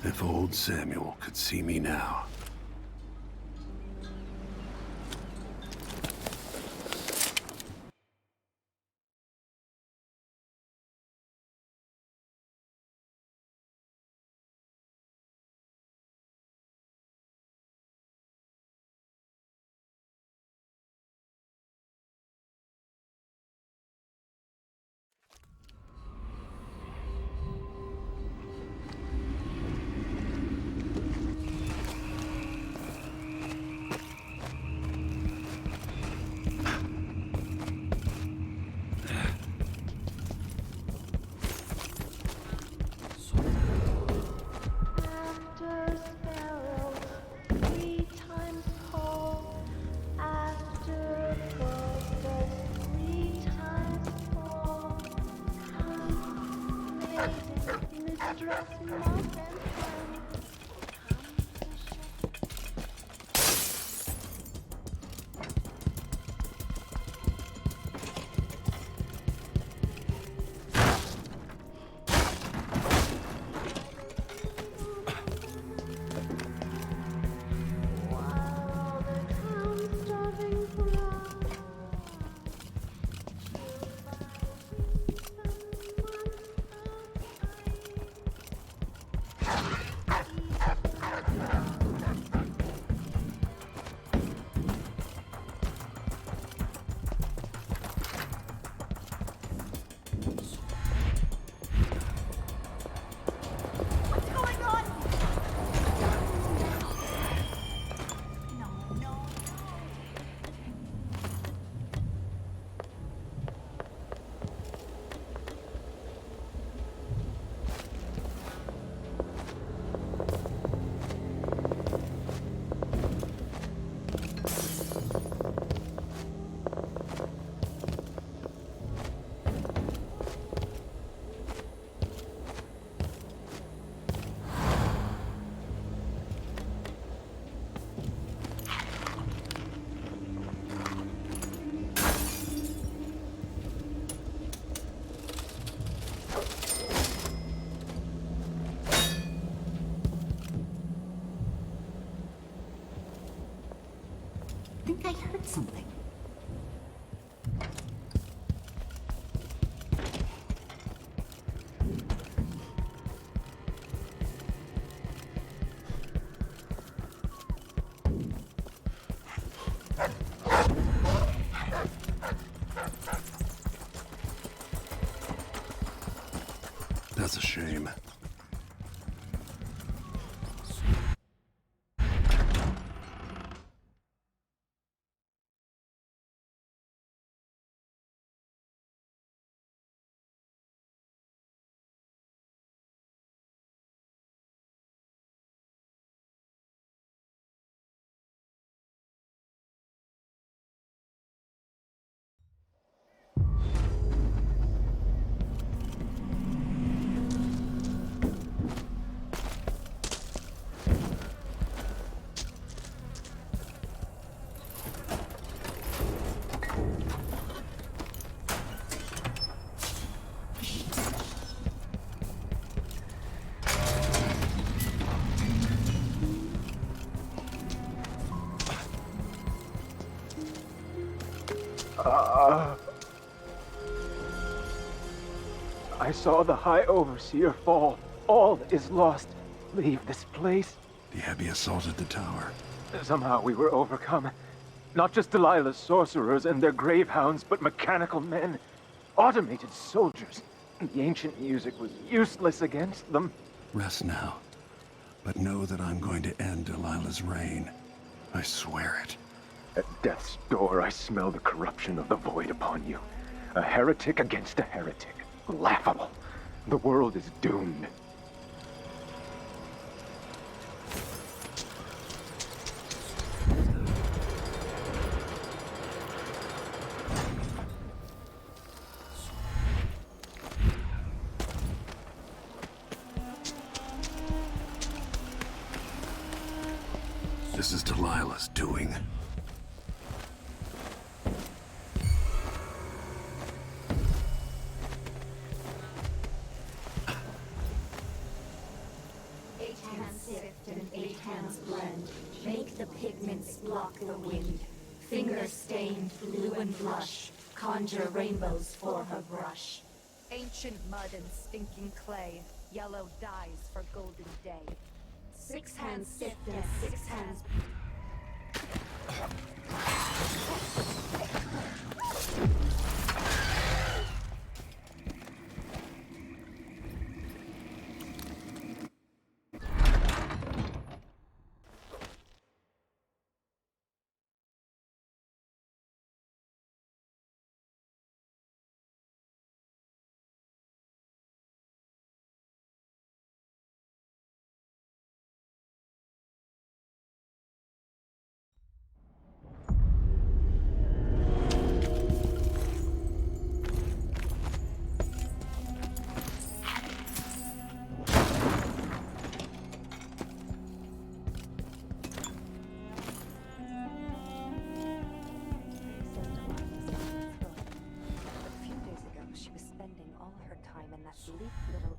If old Samuel could see me now. something. That's a shame. I saw the High Overseer fall. All is lost. Leave this place. The Abbey assaulted the tower. Somehow we were overcome. Not just Delilah's sorcerers and their gravehounds, but mechanical men. Automated soldiers. The ancient music was useless against them. Rest now. But know that I'm going to end Delilah's reign. I swear it. At death's door, I smell the corruption of the void upon you. A heretic against a heretic. Laughable. The world is doomed. This is Delilah's doing. Make the pigments block the wind. Fingers stained blue and blush. Conjure rainbows for her brush. Ancient mud and stinking clay. Yellow dyes for golden day. 6 hands sift and 6 hands.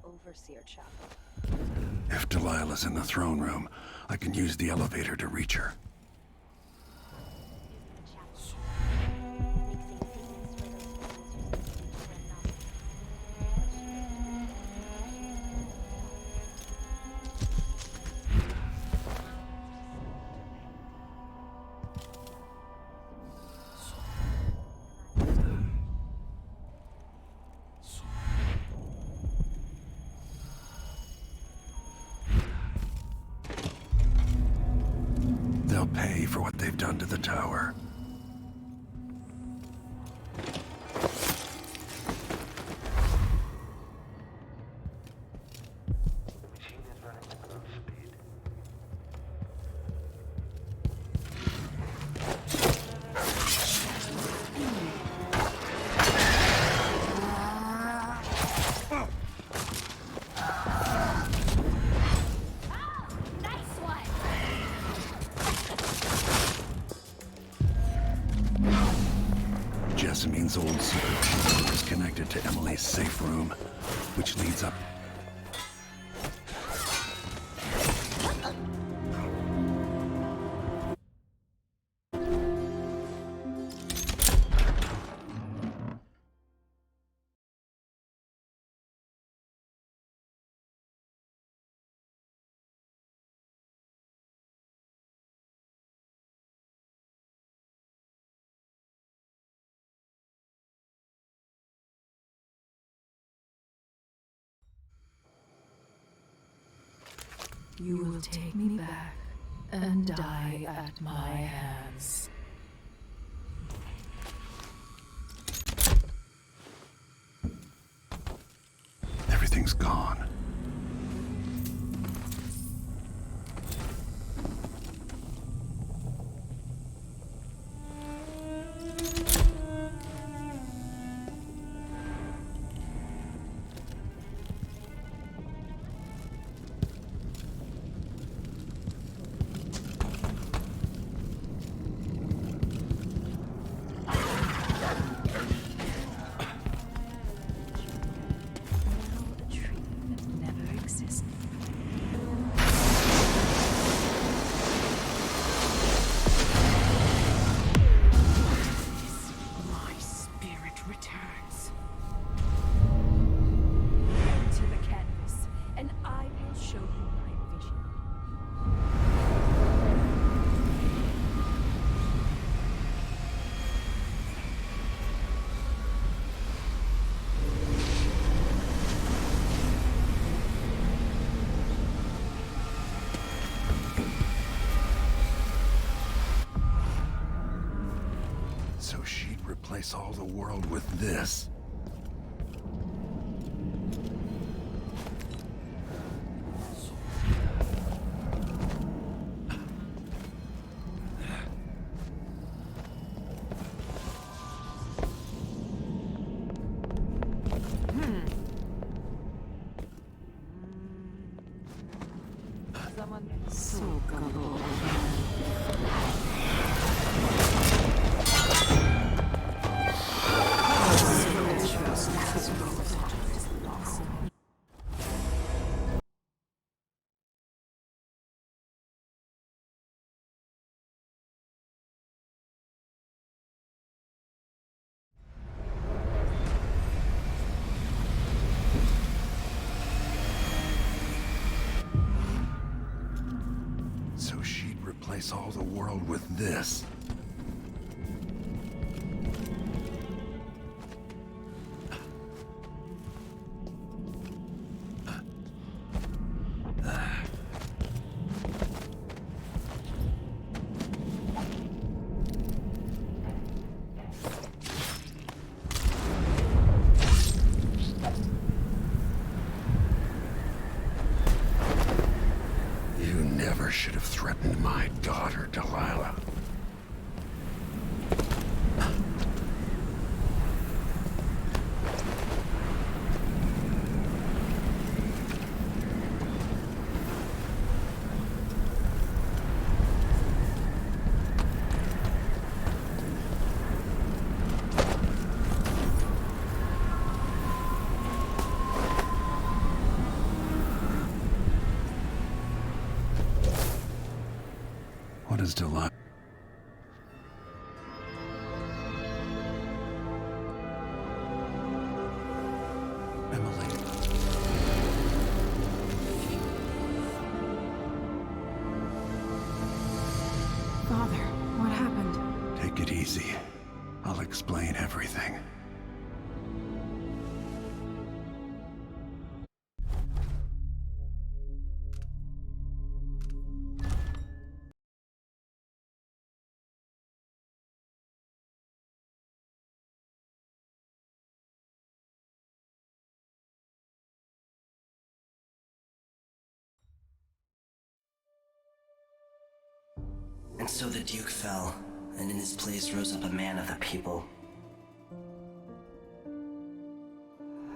Overseer Chapel. If Delilah's in the throne room, I can use the elevator to reach her. They'll pay for what they've done to the tower. Jessamine's old secret chamber is connected to Emily's safe room, which leads up. You will take me back and die at my hands. Everything's gone. So she'd replace all the world with this. So gullible. So she'd replace all the world with this. You never should have threatened my daughter, Delilah. What is Delilah? Emily. Father, what happened? Take it easy. I'll explain everything. And so the Duke fell, and in his place rose up a man of the people.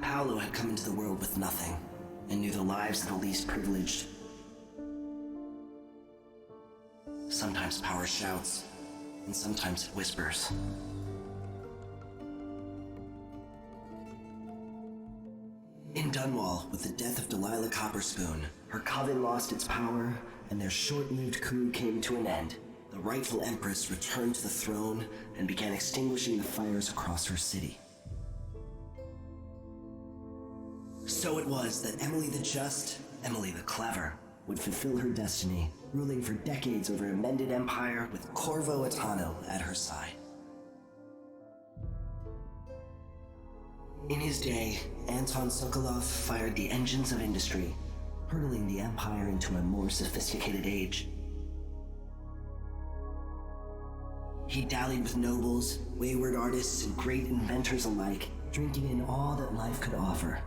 Paolo had come into the world with nothing, and knew the lives of the least privileged. Sometimes power shouts, and sometimes it whispers. In Dunwall, with the death of Delilah Copperspoon, her coven lost its power, and their short-lived coup came to an end. The rightful Empress returned to the throne and began extinguishing the fires across her city. So it was that Emily the Just, Emily the Clever, would fulfill her destiny, ruling for decades over a mended empire with Corvo Atano at her side. In his day, Anton Sokolov fired the engines of industry. hurtling the Empire into a more sophisticated age. He dallied with nobles, wayward artists, and great inventors alike, drinking in all that life could offer.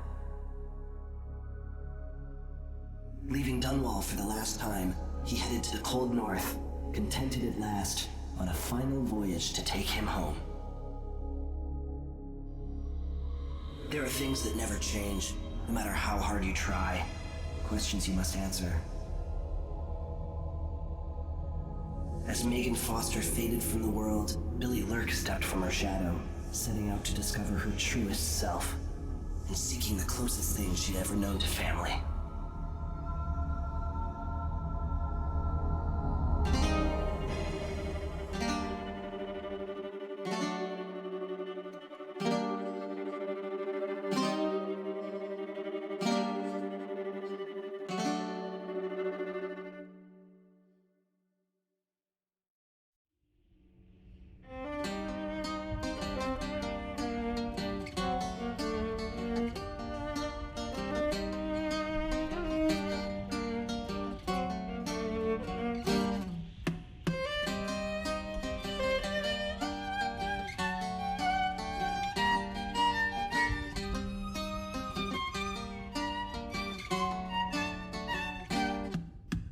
Leaving Dunwall for the last time, he headed to the cold north, contented at last, on a final voyage to take him home. There are things that never change, no matter how hard you try. Questions you must answer. As Megan Foster faded from the world, Billy Lurk stepped from her shadow, setting out to discover her truest self, and seeking the closest thing she'd ever known to family.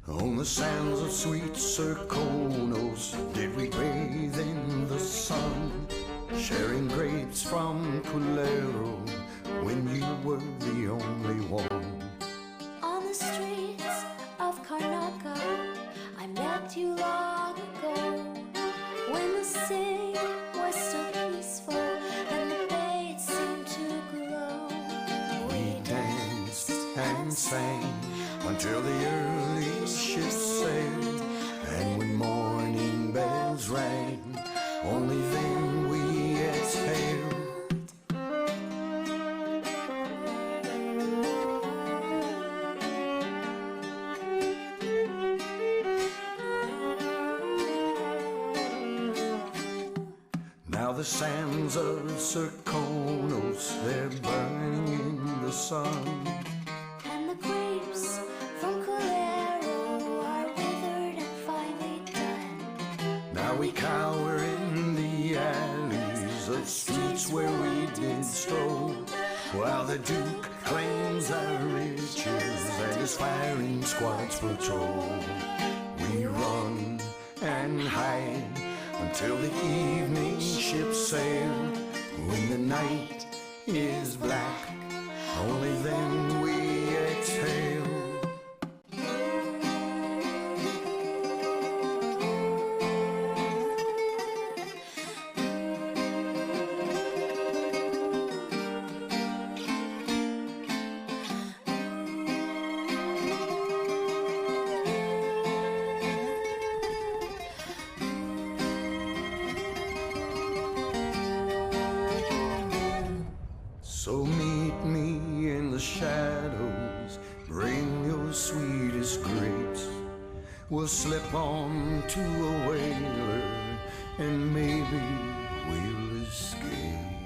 On the sands of sweet Serkonos did we bathe in the sun, sharing grapes from Culero when you were the only one. On the streets of Karnaca, I met you long ago, when the sea was so peaceful and the bay seemed to glow. We danced and sang until the early ships sailed, and when morning bells rang, only then we exhaled. Now the sands of Serkonos, they're burning in the sun. And the grapes from Culero are withered and finally done. Now we cower in the alleys of streets where we did stroll, while the Duke claims our riches and his firing squads patrol. We run and hide until the evening ships sail. When the night is black, only then we exhale. So meet me in the shadows, bring your sweetest grapes. We'll slip on to a whaler, and maybe we'll escape.